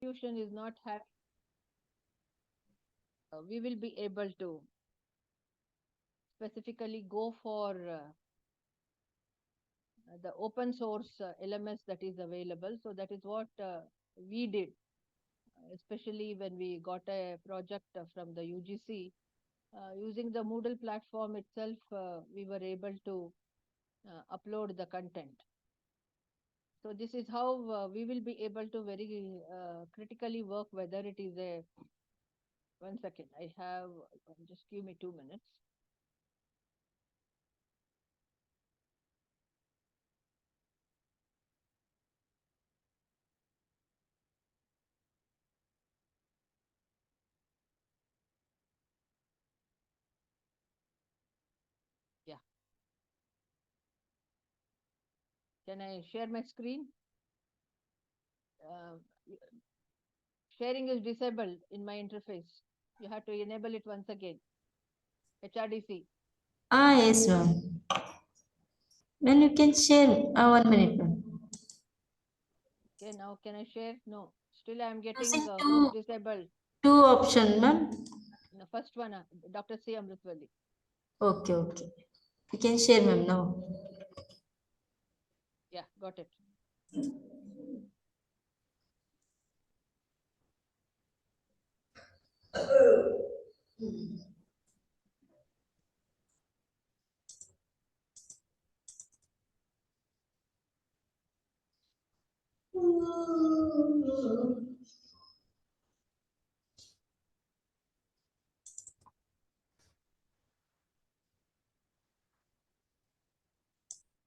institution is not having, we will be able to specifically go for the open source LMS that is available. So that is what we did, especially when we got a project from the UGC. Using the Moodle platform itself, we were able to upload the content. So this is how we will be able to very critically work, whether it is a, one second, I have, just give me 2 minutes. Yeah. Can I share my screen? Uh, Sharing is disabled in my interface. You have to enable it once again. HRDC. Ah, yes, ma'am. Well, you can share 1 minute, ma'am. Okay, now can I share? No. Still I am getting Using host disabled. two option, ma'am. The first one, Dr. C. Amruthavalli. Okay, okay. You can share, ma'am, now. Yeah, got it.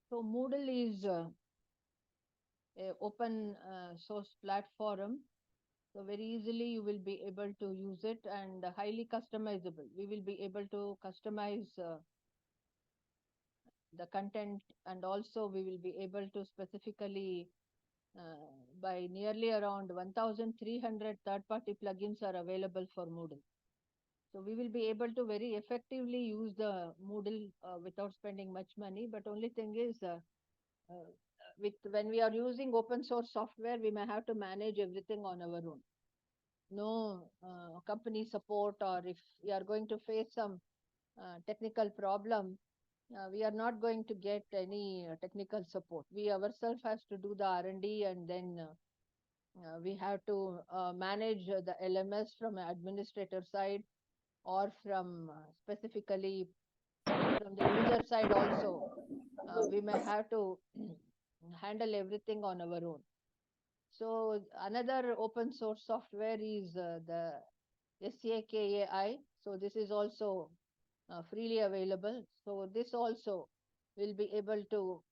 So Moodle is a open source platform. So very easily you will be able to use it, and highly customizable. We will be able to customize the content, and also we will be able to specifically by nearly around 1,300 third-party plugins are available for Moodle. So we will be able to very effectively use the Moodle without spending much money. But only thing is, with when we are using open source software, we may have to manage everything on our own. No company support, or if we are going to face some technical problem, we are not going to get any technical support. We ourselves has to do the R&D, and then we have to manage the LMS from an administrator side, or from specifically from the user side also. We may have to handle everything on our own. So another open source software is the SAKAI. So this is also freely available. So this also will be able to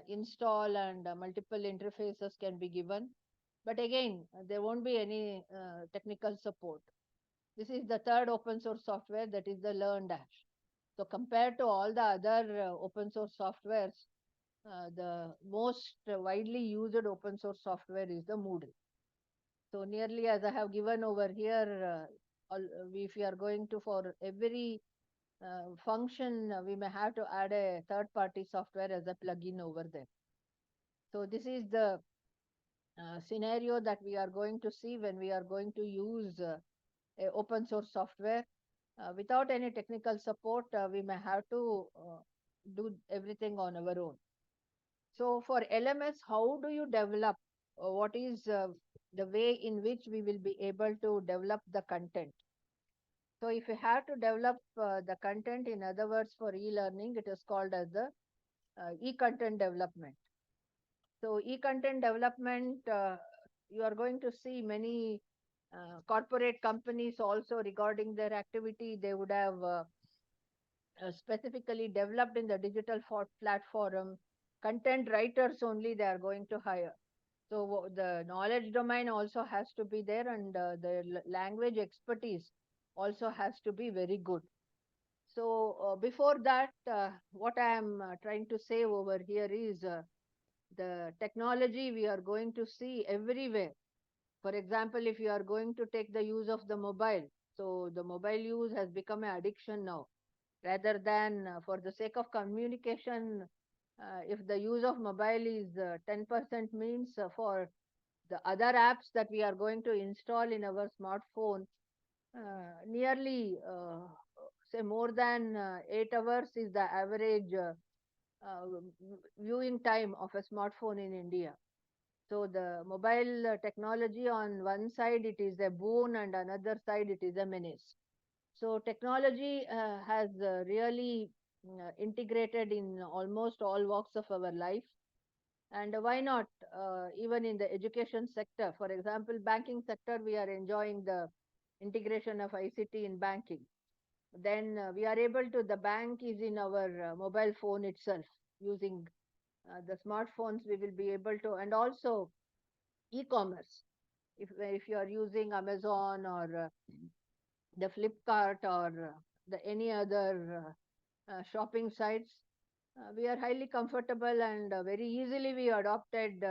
install, and multiple interfaces can be given. But again, there won't be any technical support. This is the third open source software, that is the LearnDash. So compared to all the other open source softwares, the most widely used open source software is the Moodle. So nearly as I have given over here, if we are going to for every function, we may have to add a third party software as a plugin over there. So this is the scenario that we are going to see when we are going to use a open source software. Without any technical support, we may have to do everything on our own. So for LMS, how do you develop? What is the way in which we will be able to develop the content? So if you have to develop the content, in other words, for e-learning, it is called as the e-content development. So e-content development, you are going to see many corporate companies also regarding their activity. They would have specifically developed in the digital platform. Content writers only they are going to hire. So the knowledge domain also has to be there, and the language expertise also has to be very good. So before that, what I am trying to say over here is the technology we are going to see everywhere. For example, if you are going to take the use of the mobile, so the mobile use has become an addiction now. Rather than for the sake of communication, if the use of mobile is 10% means for The other apps that we are going to install in our smartphone, nearly say more than 8 hours is the average uh, viewing time of a smartphone in India. So the mobile technology, on one side it is a boon and another side it is a menace. So technology has really integrated in almost all walks of our life. And why not even in the education sector? For example, banking sector, we are enjoying the integration of ICT in banking. Then we are able to, the bank is in our mobile phone itself. Using the smartphones, we will be able to, and also e-commerce. If you are using Amazon or the Flipkart or the any other shopping sites, we are highly comfortable and very easily we adopted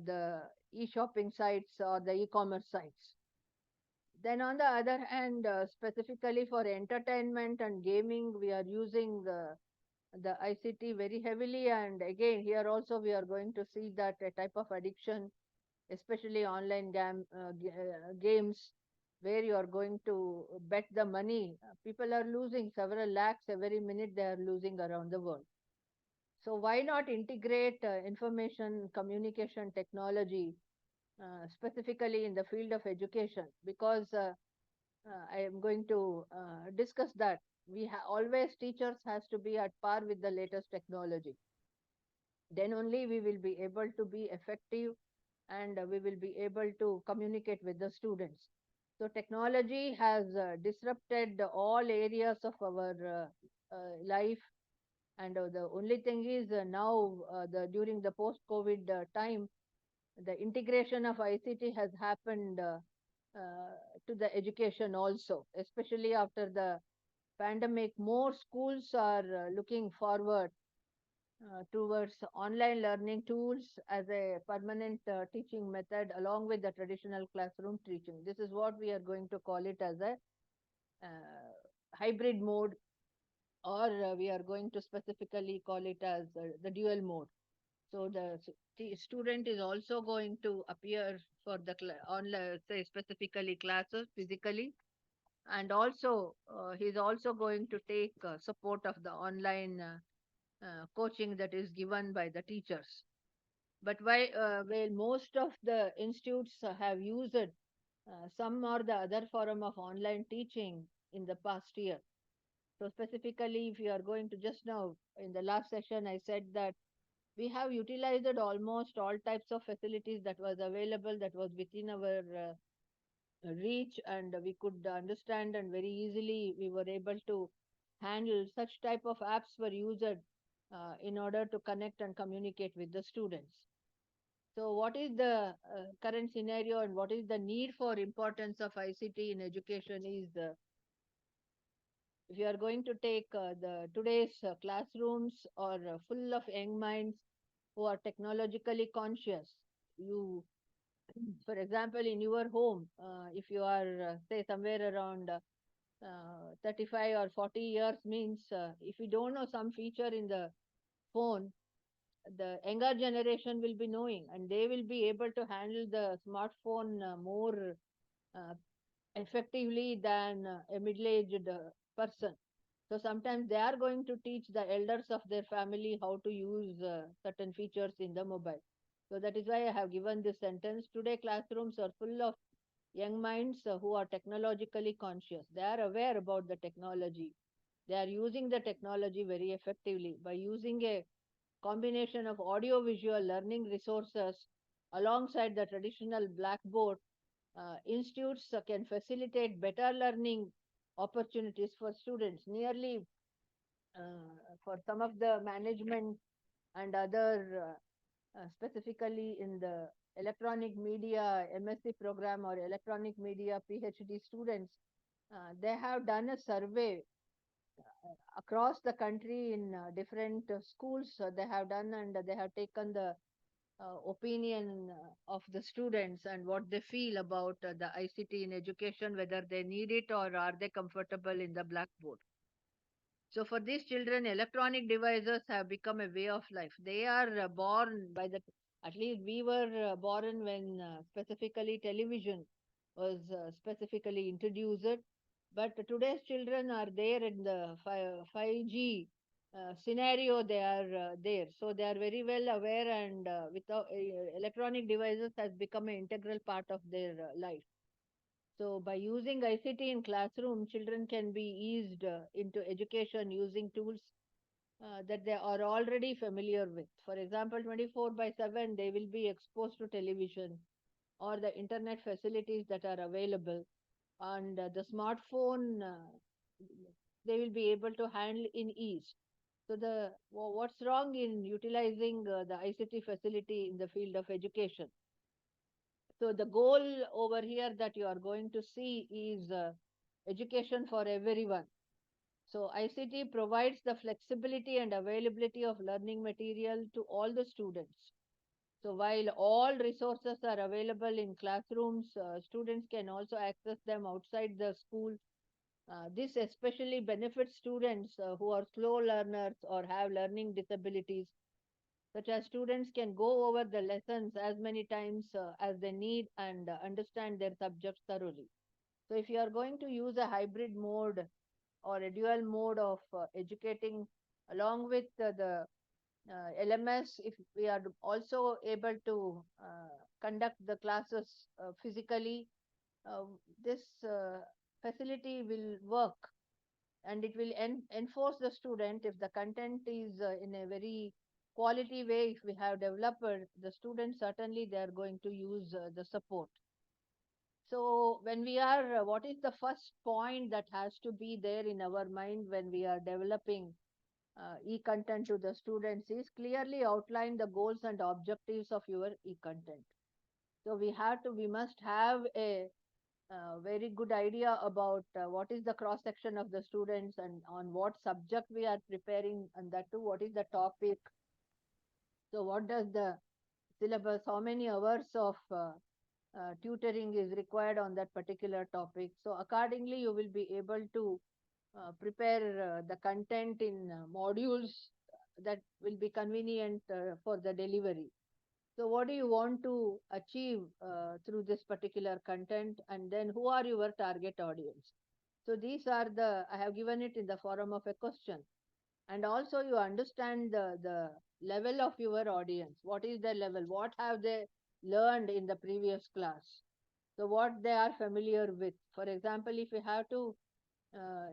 the e-shopping sites or the e-commerce sites. Then on the other hand, specifically for entertainment and gaming, we are using the ICT very heavily. And again, here also we are going to see that a type of addiction, especially online games, where you are going to bet the money. People are losing several lakhs every minute, they are losing around the world. So why not integrate information communication technology specifically in the field of education? Because I am going to discuss that. Always teachers has to be at par with the latest technology. Then only we will be able to be effective and we will be able to communicate with the students. So technology has disrupted all areas of our life, and the only thing is now during the post-COVID time, the integration of ICT has happened to the education also, especially after the pandemic. More schools are looking forward towards online learning tools as a permanent teaching method along with the traditional classroom teaching. This is what we are going to call it as a hybrid mode, or we are going to specifically call it as the dual mode. So the student is also going to appear for the online, say specifically classes physically, and also he's also going to take support of the online coaching that is given by the teachers. But while most of the institutes have used some or the other form of online teaching in the past year. So specifically, if you are going to, just now in the last session, I said that we have utilized almost all types of facilities that was available, that was within our reach, and we could understand, and very easily we were able to handle such type of apps were used in order to connect and communicate with the students. So what is the current scenario and what is the need for importance of ICT in education is if you are going to take the today's classrooms are full of young minds who are technologically conscious. You, for example, in your home, if you are say somewhere around 35 or 40 years, means if you don't know some feature in the phone, the younger generation will be knowing, and they will be able to handle the smartphone more uh, effectively than a middle-aged person. So sometimes they are going to teach the elders of their family how to use certain features in the mobile. So that is why I have given this sentence. Today classrooms are full of young minds who are technologically conscious. They are aware about the technology. They are using the technology very effectively by using a combination of audio visual learning resources alongside the traditional blackboard. Institutes can facilitate better learning opportunities for students. Nearly for some of the management and other, specifically in the electronic media MSc program or electronic media PhD students, they have done a survey across the country in different schools. They have done, and they have taken the opinion of the students and what they feel about the ICT in education, whether they need it or are they comfortable in the blackboard. So for these children, electronic devices have become a way of life. They are born by the At least we were born when specifically television was specifically introduced. But today's children are there in the 5G scenario, they are there. So they are very well aware, and without electronic devices has become an integral part of their life. So by using ICT in classroom, children can be eased into education using tools that they are already familiar with. For example, 24 by 7, they will be exposed to television or the internet facilities that are available, and the smartphone they will be able to handle in ease. So what's wrong in utilizing the ICT facility in the field of education? So the goal over here that you are going to see is education for everyone. So ICT provides the flexibility and availability of learning material to all the students. So while all resources are available in classrooms, students can also access them outside the school. This especially benefits students who are slow learners or have learning disabilities, such as students can go over the lessons as many times as they need and understand their subjects thoroughly. So if you are going to use a hybrid mode or a dual mode of educating along with the LMS, if we are also able to conduct the classes physically, uh, this facility will work, and it will enforce the student. If the content is in a very quality way, if we have developed the students, certainly they are going to use the support. So when we are, what is the first point that has to be there in our mind when we are developing e-content to the students is clearly outline the goals and objectives of your e-content. So we must have a very good idea about what is the cross section of the students and on what subject we are preparing, and that too what is the topic. So what does the syllabus, how many hours of tutoring is required on that particular topic. So accordingly you will be able to prepare the content in modules that will be convenient for the delivery. So what do you want to achieve through this particular content, and then who are your target audience? So these are the, I have given it in the form of a question. And also you understand the level of your audience. What is their level? What have they learned in the previous class? So what they are familiar with. For example, if you have to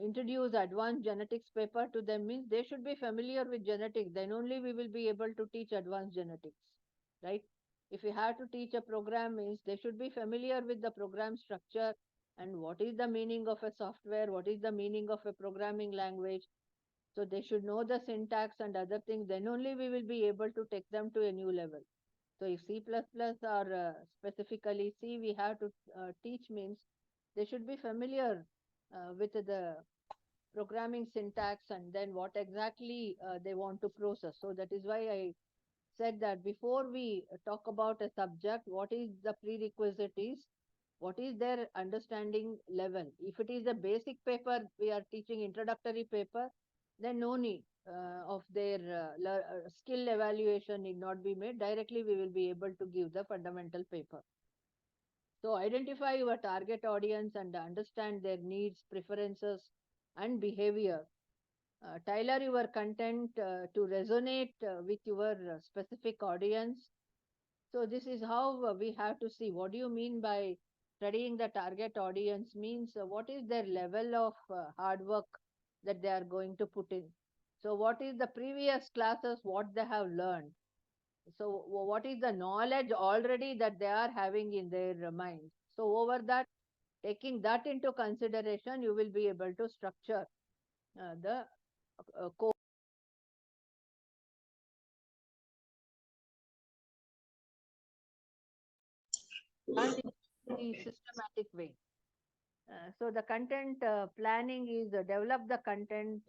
introduce advanced genetics paper to them, means they should be familiar with genetics, then only we will be able to teach advanced genetics, right? If we have to teach a program, means they should be familiar with the program structure and what is the meaning of a software, what is the meaning of a programming language. So they should know the syntax and other things, then only we will be able to take them to a new level. So if C++ or specifically C we have to teach, means they should be familiar with the programming syntax and then what exactly they want to process. So that is why I said that before we talk about a subject, what is the prerequisite is, what is their understanding level. If it is a basic paper, we are teaching introductory paper, then no need of their skill evaluation need not be made. Directly we will be able to give the fundamental paper. So identify your target audience and understand their needs, preferences, and behavior. Tailor your content to resonate with your specific audience. So this is how we have to see. What do you mean by studying the target audience? Means what is their level of hard work that they are going to put in. So what is the previous classes, what they have learned. So what is the knowledge already that they are having in their mind. So over that, taking that into consideration, you will be able to structure the course and in the systematic way. So the content planning is develop the content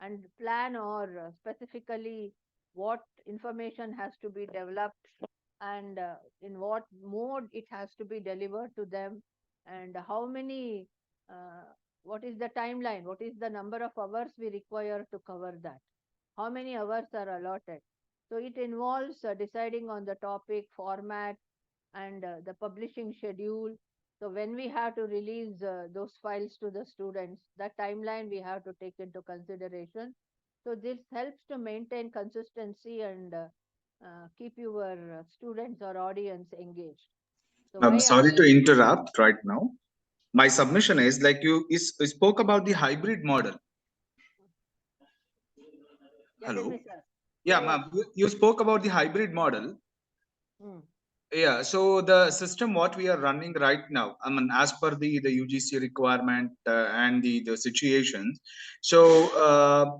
and plan, or specifically what information has to be developed and in what mode it has to be delivered to them, and how many, uh, what is the timeline, what is the number of hours we require to cover that, how many hours are allotted. So it involves deciding on the topic, format, and the publishing schedule. So when we have to release those files to the students, that timeline we have to take into consideration. So this helps to maintain consistency and keep your students or audience engaged. So I'm why sorry to I interrupt right now. My submission is like you spoke about the hybrid model. yeah, tell Hello. me, sir. Yeah, Yeah, yeah. ma'am. You spoke about the hybrid model. Hmm. Yeah, so the system what we are running right now, I mean, as per the UGC requirement and the situations. So,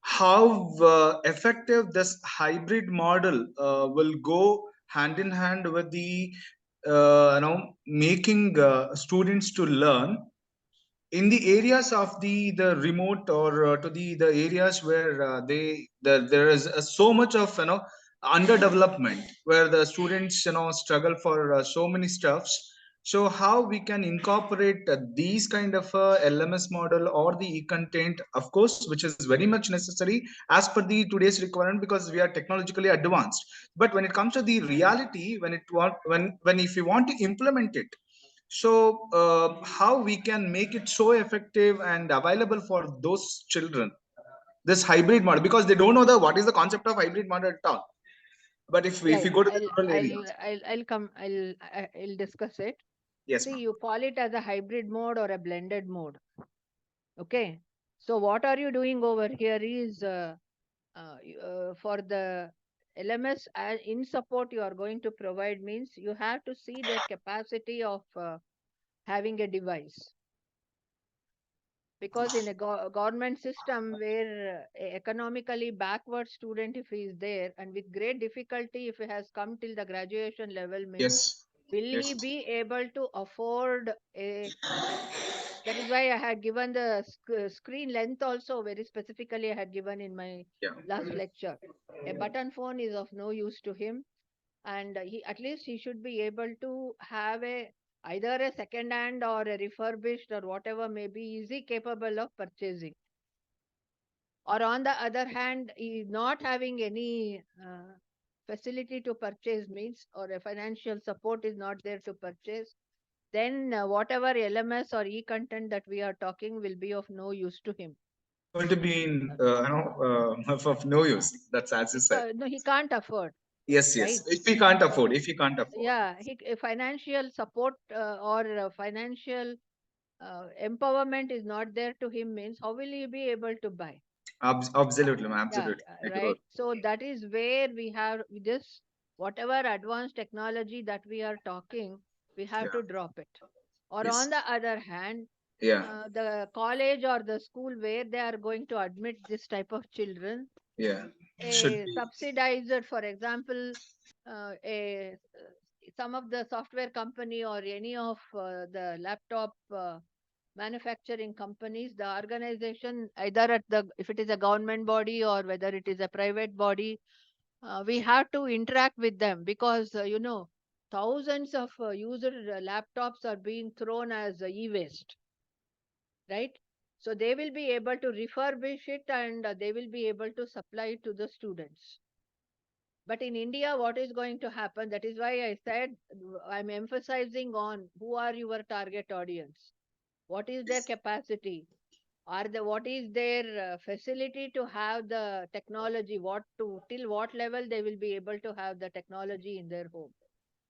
how effective this hybrid model will go hand in hand with the making students to learn in the areas of the remote or to the areas where there is so much of underdevelopment where the students struggle for so many stuffs. So how we can incorporate these kind of LMS model or the e-content, of course, which is very much necessary as per the today's requirement because we are technologically advanced. But when it comes to the reality, when if you want to implement it, so how we can make it so effective and available for those children, this hybrid model, because they don't know the what is the concept of hybrid model at all. But Yeah, if you yeah. go to the rural areas, I'll discuss it. yes, See, ma'am. you call it as a hybrid mode or a blended mode. Okay. So what are you doing over here is for the LMS in support you are going to provide means you have to see their capacity of having a device. Because in a government system where a economically backward student, if he is there and with great difficulty, if he has come till the graduation level, means Yes, will he yes, be able to afford a that is why I had given the screen length also very specifically. I had given in my yeah. last lecture. A button phone is of no use to him, and he at least he should be able to have a either a second hand or a refurbished or whatever may be easy capable of purchasing. Or on the other hand, he not having any facility to purchase means or a financial support is not there to purchase, then whatever LMS or e-content that we are talking will be of no use to him. It's going to be in of no use. That's as you said. No, he can't afford, Yes, right? yes. If we can't So, afford, if we can't afford, yeah, financial support or financial empowerment is not there to him means how will he be able to buy? absolutely, ma'am, Yeah, absolutely. I agree. right. So that is where we have this whatever advanced technology that we are talking, we have Yeah. to drop it. Or Yes. on the other hand, Yeah. the college or the school where they are going to admit this type of children, Yeah. Should a be. subsidizer, for example, a some of the software company or any of the laptop manufacturing companies, the organization, either at the if it is a government body or whether it is a private body, we have to interact with them because thousands of user laptops are being thrown as e-waste, right? So they will be able to refurbish it and they will be able to supply it to the students. But in India, what is going to happen? That is why I said I'm emphasizing on who are your target audience, what is their capacity, are the what is their facility to have the technology, what to till what level they will be able to have the technology in their home.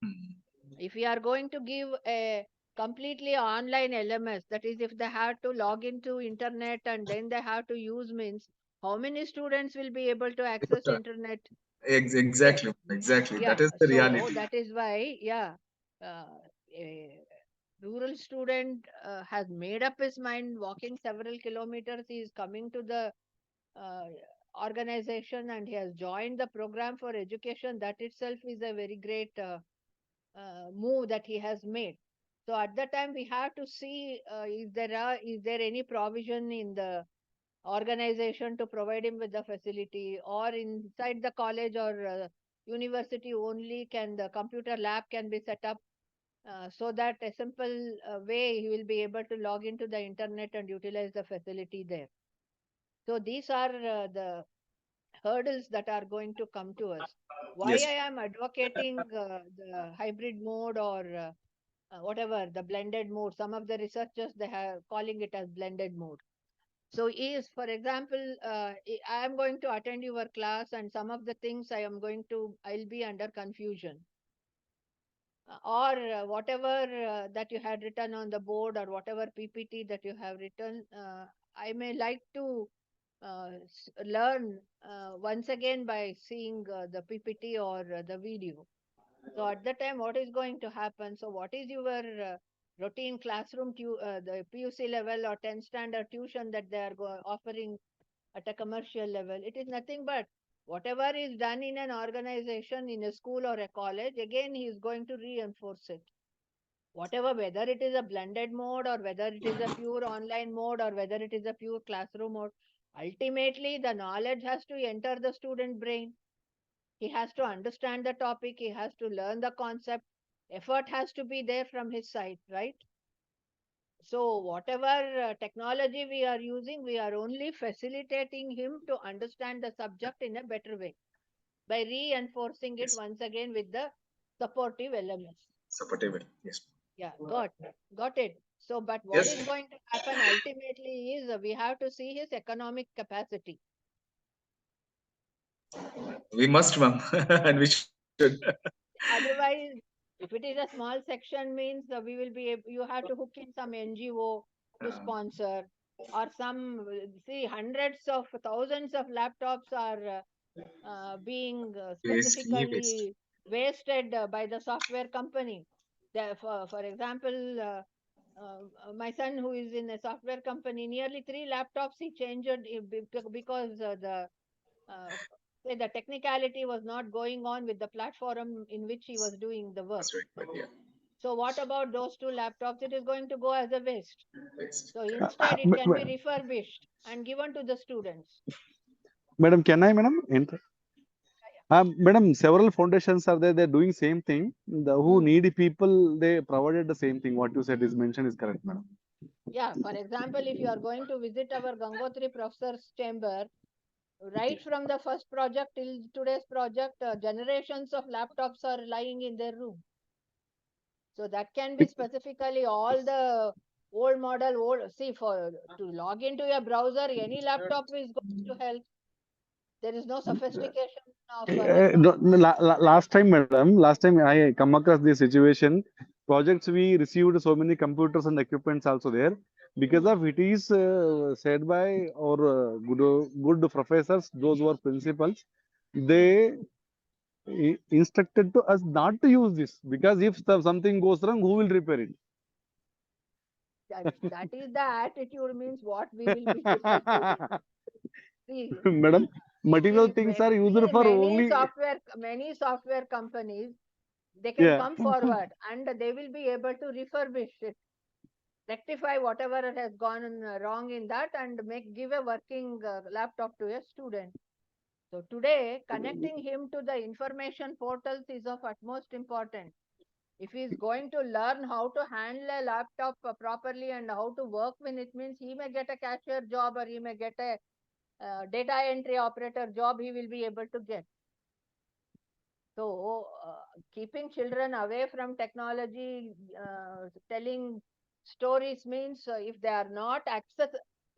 Hmm. If we are going to give a completely online LMS, that is if they have to log into internet and then they have to use means how many students will be able to access internet there? Exactly, exactly. That Yeah, is the so reality. that is why, yeah, uh, a rural student has made up his mind walking several kilometers. He is coming to the uh, organization and he has joined the program for education. That itself is a very great move that he has made. So at that time, we have to see is there any provision in the organization to provide him with the facility, or inside the college or university only can the computer lab can be set up so that a simple way he will be able to log into the internet and utilize the facility there. So these are the hurdles that are going to come to us. Why Yes. I am advocating the hybrid mode or whatever, the blended mode. Some of the researchers, they are calling it as blended mode. So is, for example, I am going to attend your class and some of the things I'll be under confusion. Or whatever that you had written on the board or whatever PPT that you have written, I may like to learn once again by seeing the PPT or the video. So at the time, what is going to happen? So what is your routine classroom, the PUC level or 10th standard tuition that they are offering at a commercial level? It is nothing but whatever is done in an organization, in a school or a college, again, he is going to reinforce it. Whatever, whether it is a blended mode or whether it is a pure online mode or whether it is a pure classroom mode, ultimately the knowledge has to enter the student brain. He has to understand the topic, he has to learn the concept, effort has to be there from his side, right? So whatever technology we are using, we are only facilitating him to understand the subject in a better way by reinforcing it Yes. once again with the supportive elements. Supportable. Yes. Yeah, got it. So, but what Yes. is going to happen ultimately is we have to see his economic capacity. We must, ma'am, and we should. Otherwise, if it is a small section, means we will be you have to hook in some NGO to sponsor, or some, see, hundreds of thousands of laptops are being Waste, e-waste. specifically wasted by the software company. For example, my son, who is in a software company, nearly 3 laptops he changed because uh, say the technicality was not going on with the platform in which he was doing the work. That's right. But yeah, So what about those 2 laptops? It is going to go as a waste. waste. So Correct. instead, it can be refurbished and given to the students. Madam, can I, madam? Enter. Madam, several foundations are there. They're doing same thing. The who Hmm. needy people, they provided the same thing. What you said is mentioned is correct, madam. Yeah, for example, if you are going to visit our Gangotri professor's chamber, right from the first project till today's project, generations of laptops are lying in their room. So that can be specifically all the old model, see, for to log into your browser, any laptop is going to help. There is no sophistication of technology. Last time, madam, last time I come across this situation. Projects we received so many computers and equipments also there. Because of it is said by our good professors, those who are principals, they instructed to us not to use this because if something goes wrong, who will repair it? That is the attitude, means what we will be able to do. See, Madam, material see, things are used for only. many software companies, they can Yeah. come forward and they will be able to refurbish it, rectify whatever has gone wrong in that, and give a working laptop to a student. So today, connecting him to the information portals is of utmost importance. If he is going to learn how to handle a laptop properly and how to work with it, means he may get a cashier job or he may get a data entry operator job, he will be able to get. So, keeping children away from technology, telling stories means if they are not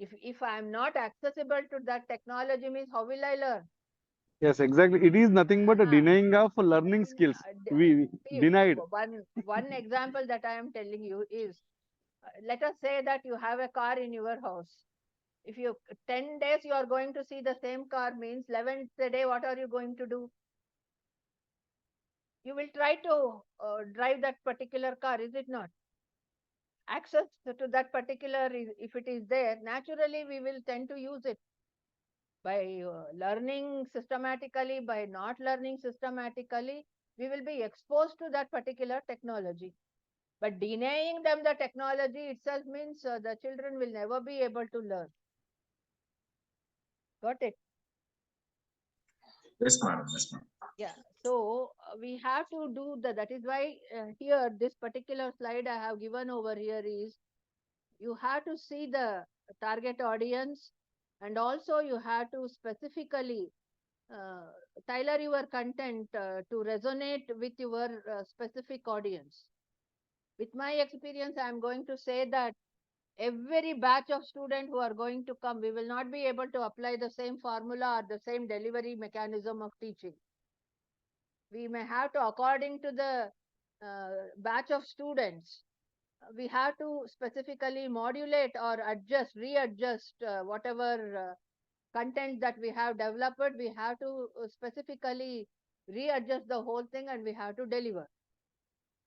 if I am not accessible to that technology, means how will I learn? Yes, exactly. It is nothing but a Uh, denying of learning then, skills. We see, denied. one example that I am telling you is, let us say that you have a car in your house. If you 10 days you are going to see the same car, means 11th day, what are you going to do? You will try to drive that particular car, is it not? Access to that particular, if it is there, naturally we will tend to use it. By learning systematically, by not learning systematically, we will be exposed to that particular technology. But denying them the technology itself means the children will never be able to learn. Got it? Yes, madam. Yes, madam. Yeah. So we have to do that is why here, this particular slide I have given over here is, you have to see the target audience, and also you have to specifically tailor your content to resonate with your specific audience. With my experience, I am going to say that every batch of students who are going to come, we will not be able to apply the same formula or the same delivery mechanism of teaching. We may have to, according to the batch of students, we have to specifically modulate or adjust, readjust whatever content that we have developed. We have to specifically readjust the whole thing, and we have to deliver,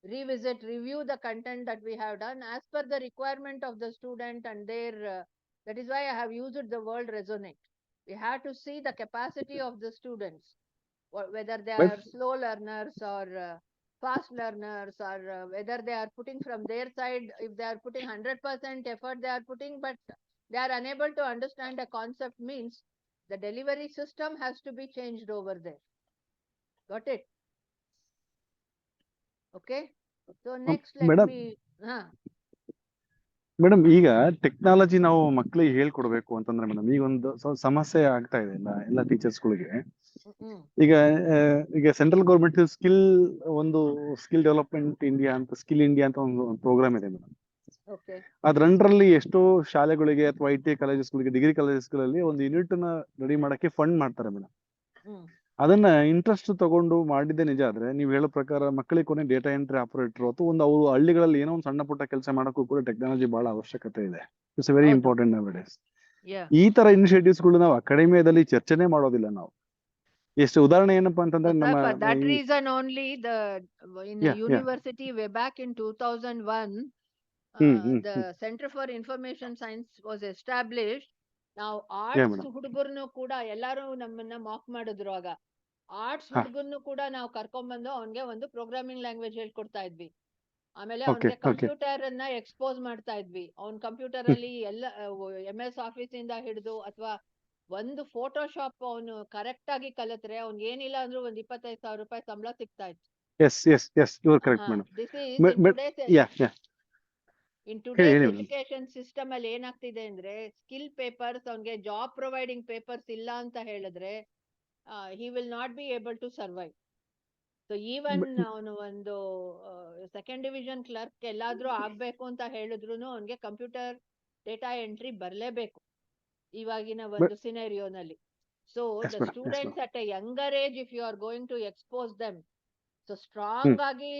revisit, review the content that we have done as per the requirement of the student and their, that is why I have used the word resonate. We have to see the capacity of the students, whether they But are slow learners or fast learners, or whether they are putting from their side, if they are putting 100% effort they are putting, but they are unable to understand a concept, means the delivery system has to be changed over there. Got it? Okay. So next, let madam, me. Madam ಈಗ technology ನಾವು ಮಕ್ಕಳಿಗೆ ಹೇಳ್ಕೊಡ್ಬೇಕು ಅಂತಂದ್ರೆ madam ಈಗ ಒಂದು ಸಮಸ್ಯೆ ಆಗ್ತಾ ಇದೆ ಎಲ್ಲ ಟೀಚರ್ಸ್ಗಳಿಗೆ. ಈಗ ಈಗ ಸೆಂಟ್ರಲ್ ಗೌರ್ಮೆಂಟ್ ಒಂದು ಸ್ಕಿಲ್ ಡೆವಲಪ್ಮೆಂಟ್ ಇಂಡಿಯಾ ಅಂತ, ಸ್ಕಿಲ್ ಇಂಡಿಯಾ ಅಂತ ಒಂದು ಪ್ರೋಗ್ರಾಮ್ ಇದೆ ಮೇಡಮ್. ಅದ್ರ ಅಂಡರಲ್ಲಿ ಎಷ್ಟೋ ಶಾಲೆಗಳಿಗೆ ಅಥವಾ IT ಕಾಲೇಜಸ್ಗಳಿಗೆ, ಡಿಗ್ರಿ ಕಾಲೇಜಸ್ಗಳಲ್ಲಿ ಒಂದು ಯೂನಿಟ್ ನ ರೆಡಿ ಮಾಡಕ್ಕೆ ಫಂಡ್ ಮಾಡ್ತಾರೆ ಮೇಡಮ್. ಅದನ್ನ ಇಂಟ್ರೆಸ್ಟ್ ತಗೊಂಡು ಮಾಡಿದ್ದೆ ನಿಜ ಆದ್ರೆ, ನೀವು ಹೇಳೋ ಪ್ರಕಾರ ಮಕ್ಕಳಿಗೆ ಕೊನೆ ಡೇಟಾ ಎಂಟ್ರಿ ಆಪರೇಟರ್ ಅಥವಾ ಒಂದು ಅವರು ಹಳ್ಳಿಗಳಲ್ಲಿ ಏನೋ ಒಂದು ಸಣ್ಣ ಪುಟ್ಟ ಕೆಲಸ ಮಾಡಕ್ಕೂ ಕೂಡ ಟೆಕ್ನಾಲಜಿ ಬಹಳ ಅವಶ್ಯಕತೆ ಇದೆ. It's very important ನೌಡೇಸ್. ಈ ತರ ಇನಿಷಿಯೇಟಿವ್ಸ್ ಗಳು ನಾವು ಅಕಾಡೆಮಿಯಾದಲ್ಲಿ ಚರ್ಚೆನೆ ಮಾಡೋದಿಲ್ಲ ನಾವು. ಎಷ್ಟು ಉದಾಹರಣೆ ಏನಪ್ಪಾ ಅಂತಂದ್ರೆ ನಮ್ಮ for that reason only in university way back in 2001 the Center for Information Science was established. ನಾವು ಆರ್ಟ್ಸ್ ಹುಡುಗರ್ನು ಕೂಡ ಎಲ್ಲಾರು ನಮ್ಮನ್ನ ಮಾಕ್ ಮಾಡಿದ್ರು. ಆಗ ಆರ್ಟ್ಸ್ ಹುಡುಗರ್ನು ಕೂಡ ನಾವು ಕರ್ಕೊಂಡ್ಬಂದು ಅವನ್ಗೆ ಒಂದು ಪ್ರೋಗ್ರಾಮಿಂಗ್ ಲ್ಯಾಂಗ್ವೇಜ್ ಹೇಳ್ಕೊಡ್ತಾ ಇದ್ವಿ. ಆಮೇಲೆ ಅವನ್ಗೆ ಕಂಪ್ಯೂಟರ್ ಅನ್ನ ಎಕ್ಸ್ಪೋಸ್ ಮಾಡ್ತಾ ಇದ್ವಿ. ಅವ್ನ್ ಕಂಪ್ಯೂಟರ್ ಅಲ್ಲಿ ಎಲ್ಲ MS ಆಫೀಸ್ ಇಂದ ಹಿಡಿದು ಅಥವಾ ಒಂದು ಫೋಟೋಶಾಪ್ ಅವನು ಕರೆಕ್ಟ್ ಆಗಿ ಕಲಿತ್ರೆ ಅವ್ನ್ಗೆ ಏನಿಲ್ಲ ಅಂದ್ರೂ ಒಂದ್ 25,000 ರೂಪಾಯಿ ಸಂಬಳ ಸಿಗ್ತಾ ಇತ್ತು. ಇನ್ ಟುಡೇಸ್ ಎಜುಕೇಶನ್ ಸಿಸ್ಟಮ್ ಅಲ್ಲಿ ಏನಾಗ್ತಿದೆ ಅಂದ್ರೆ, ಸ್ಕಿಲ್ ಪೇಪರ್ಸ್, ಅವ್ನ್ಗೆ ಜಾಬ್ ಪ್ರೊವೈಡಿಂಗ್ ಪೇಪರ್ಸ್ ಇಲ್ಲ ಅಂತ ಹೇಳಿದ್ರೆ he will not be able to survive. So even ಅವನು ಒಂದು ಸೆಕೆಂಡ್ ಡಿವಿಷನ್ ಕ್ಲರ್ಕ್ ಎಲ್ಲಾದ್ರೂ ಆಗ್ಬೇಕು ಅಂತ ಹೇಳಿದ್ರು ಅವ್ನ್ಗೆ ಕಂಪ್ಯೂಟರ್ ಡೇಟಾ ಎಂಟ್ರಿ ಬರ್ಲೇಬೇಕು ಇವಾಗಿನ ಒಂದು ಸಿನೆರಿಯೋನಲ್ಲಿ. So the students at a younger age, if you are going to expose them, so strong ಆಗಿ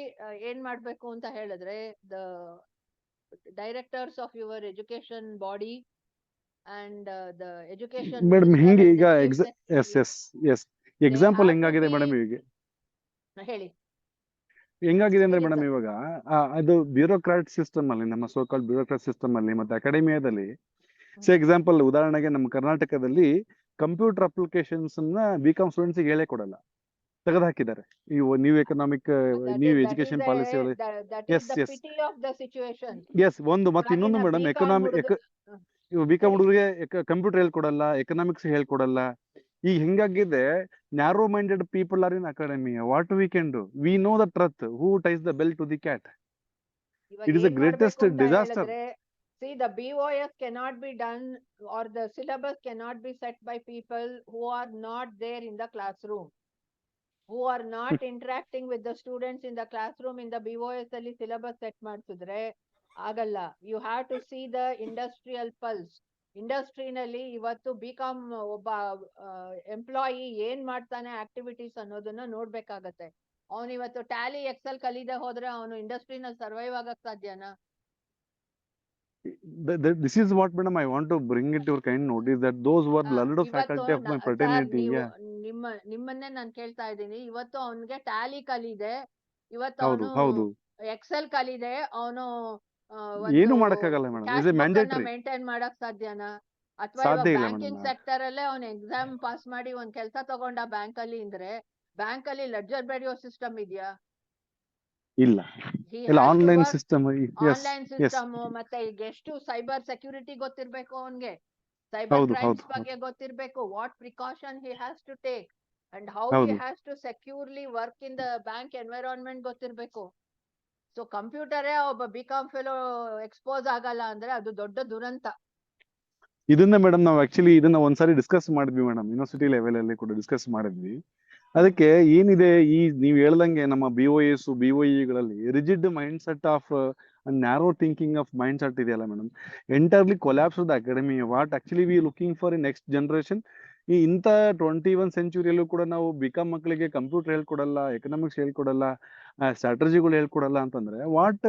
ಏನ್ ಮಾಡ್ಬೇಕು ಅಂತ ಹೇಳಿದ್ರೆ, the directors of your education body and the education madam ಹಿಂಗೆ ಈಗ ಎಕ್ಸಾಂಪಲ್ ಹೆಂಗಾಗಿದೆ ಮೇಡಮ್, ಈಗ ಹೇಳಿ ಹೆಂಗಾಗಿದೆ ಅಂದ್ರೆ ಮೇಡಮ್, ಇವಾಗ ಅದು ಬ್ಯೂರೋಕ್ರಾಟ್ ಸಿಸ್ಟಮ್ ಅಲ್ಲಿ, ನಮ್ಮ ಸೋಕಾಲ್ ಬ್ಯೂರೋಕ್ರಾಟ್ ಸಿಸ್ಟಮ್ ಅಲ್ಲಿ ಮತ್ತೆ ಅಕಾಡೆಮಿಯಾದಲ್ಲಿ, ಎಕ್ಸಾಂಪಲ್ ಉದಾಹರಣೆಗೆ ನಮ್ಮ ಕರ್ನಾಟಕದಲ್ಲಿ ಕಂಪ್ಯೂಟರ್ ಅಪ್ಲಿಕೇಶನ್ಸ್ BCom ಸ್ಟೂಡೆಂಟ್ಸ್ ಹೇಳೇ ಕೊಡಲ್ಲ, ತೆಗೆದುಹಾಕಿದ್ದಾರೆ. ನೀವು ಎಕನಾಮಿಕ್, ನೀವು ಎಜುಕೇಶನ್ ಪಾಲಿಸಿ ಒಂದು, ಮತ್ತೆ ಇನ್ನೊಂದು ಮೇಡಮ್, BCom ಹುಡುಗರಿಗೆ ಕಂಪ್ಯೂಟರ್ ಹೇಳ್ಕೊಡಲ್ಲ, ಎಕನಾಮಿಕ್ಸ್ ಹೇಳ್ಕೊಡಲ್ಲ. ಈಗ ಹಿಂಗಾಗಿದೆ, narrow minded people are in academy. What we can do? We know the truth, who ties the bell to the cat. It is the greatest disaster. See, the BOS cannot be done, or the syllabus cannot be set by people who are not there in the classroom, who are not interacting with the students in the classroom. In the BOS ಅಲ್ಲಿ syllabus set ಮಾಡ್ತಿದ್ರೆ ಆಗಲ್ಲ. You have to see the industrial pulse. ಇಂಡಸ್ಟ್ರಿನಲ್ಲಿ ಇವತ್ತು BCom ಒಬ್ಬ employee ಏನ್ ಮಾಡ್ತಾನೆ activities ಅನ್ನೋದನ್ನ ನೋಡ್ಬೇಕಾಗತ್ತೆ. ಅವನು ಇವತ್ತು ಟ್ಯಾಲಿ ಎಕ್ಸೆಲ್ ಕಲಿದೆ ಹೋದ್ರೆ ಅವನು ಇಂಡಸ್ಟ್ರಿನಲ್ಲಿ ಸರ್ವೈವ್ ಆಗಕ್ ಸಾಧ್ಯನಾ? This is what, madam, I want to bring it to your kind notice, that those who are learned faculty of my fraternity. ನಿಮ್ಮನ್ನೇ ನಾನು ಕೇಳ್ತಾ ಇದ್ದೀನಿ. ಇವತ್ತು ಅವನ್ಗೆ ಟ್ಯಾಲಿ ಕಲಿದೆ, ಇವತ್ತು ಅವನು ಎಕ್ಸೆಲ್ ಕಲಿದೆ, ಅವನು ಏನು ಮಾಡಕ್ಕಾಗಲ್ಲ ಮೇಡಮ್, ಮೇಂಟೈನ್ ಮಾಡಕ್ ಸಾಧ್ಯನಾ? ಅಥವಾ ಬ್ಯಾಂಕಿಂಗ್ ಸೆಕ್ಟರ್ ಅಲ್ಲೇ ಅವ್ನು ಎಕ್ಸಾಮ್ ಪಾಸ್ ಮಾಡಿ ಒಂದ್ ಕೆಲಸ ತಗೊಂಡ ಬ್ಯಾಂಕ್ ಅಲ್ಲಿ ಅಂದ್ರೆ, ಬ್ಯಾಂಕ್ ಅಲ್ಲಿ ಲೆಡ್ಜರ್ ಬರೆಯೋ ಸಿಸ್ಟಮ್ ಇದೆಯಾ? ಇಲ್ಲ. ಆನ್ಲೈನ್ ಸಿಸ್ಟಮ್, ಮತ್ತೆ ಈಗ ಎಷ್ಟು ಸೈಬರ್ ಸೆಕ್ಯೂರಿಟಿ ಗೊತ್ತಿರ್ಬೇಕು ಅವನ್ಗೆ, ಸೈಬರ್ ಕ್ರೈಮ್ಸ್ ಬಗ್ಗೆ ಗೊತ್ತಿರ್ಬೇಕು, what precaution he has to take and how he has to securely work in the bank environment ಗೊತ್ತಿರ್ಬೇಕು. ಸೊ ಕಂಪ್ಯೂಟರೇ ಒಬ್ಬ BCom ಫೆಲೋ ಎಕ್ಸ್ಪೋಸ್ ಆಗಲ್ಲ ಅಂದ್ರೆ ಅದು ದೊಡ್ಡ ದುರಂತ. ಇದನ್ನ ಮೇಡಮ್ ನಾವು ಆಕ್ಚುಲಿ ಇದನ್ನ ಒಂದ್ಸಾರಿ ಡಿಸ್ಕಸ್ ಮಾಡಿದ್ವಿ ಮೇಡಮ್, ಯೂನಿವರ್ಸಿಟಿ ಲೆವೆಲ್ ಅಲ್ಲಿ ಕೂಡ ಡಿಸ್ಕಸ್ ಮಾಡಿದ್ವಿ. ಅದಕ್ಕೆ ಏನಿದೆ, ಈ ನೀವು ಹೇಳ್ದಂಗೆ ನಮ್ಮ BOS BOE rigid mind set of narrow thinking of mind set ಇದೆಯಲ್ಲ madam, entirely collapse the academy. What actually we looking for next generation. ಈ ಇಂಥ 21 ಸೆಂಚುರಿಯಲ್ಲೂ ಕೂಡ ನಾವು ಬಿಕಾಮ್ ಮಕ್ಕಳಿಗೆ ಕಂಪ್ಯೂಟರ್ ಹೇಳ್ಕೊಡಲ್ಲ, ಎಕನಾಮಿಕ್ಸ್ ಹೇಳ್ಕೊಡಲ್ಲ, ಸ್ಟ್ರಾಟಜಿಗಳು ಹೇಳ್ಕೊಡಲ್ಲ ಅಂತಂದ್ರೆ what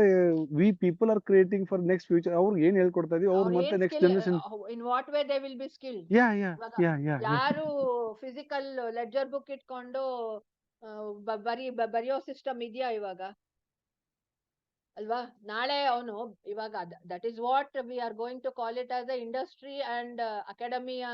we people are creating for next future. ಅವ್ರಿಗೆ ಏನ್ ಹೇಳ್ಕೊಡ್ತಾ ಇದೀವಿ, ಅವ್ರು ಮತ್ತೆ next generation. In what way they will be skilled? ಯಾ ಯಾ ಯಾ ಯಾ ಯಾರು ಫಿಸಿಕಲ್ ಲೆಡ್ಜರ್ ಬುಕ್ ಇಟ್ಕೊಂಡು ಬರೆಯೋ ಸಿಸ್ಟಮ್ ಇದೆಯಾ ಇವಾಗ? ಅಲ್ವಾ? ನಾಳೆ ಅವನು ಇವಾಗ that is what we are going to call it as a industry and academia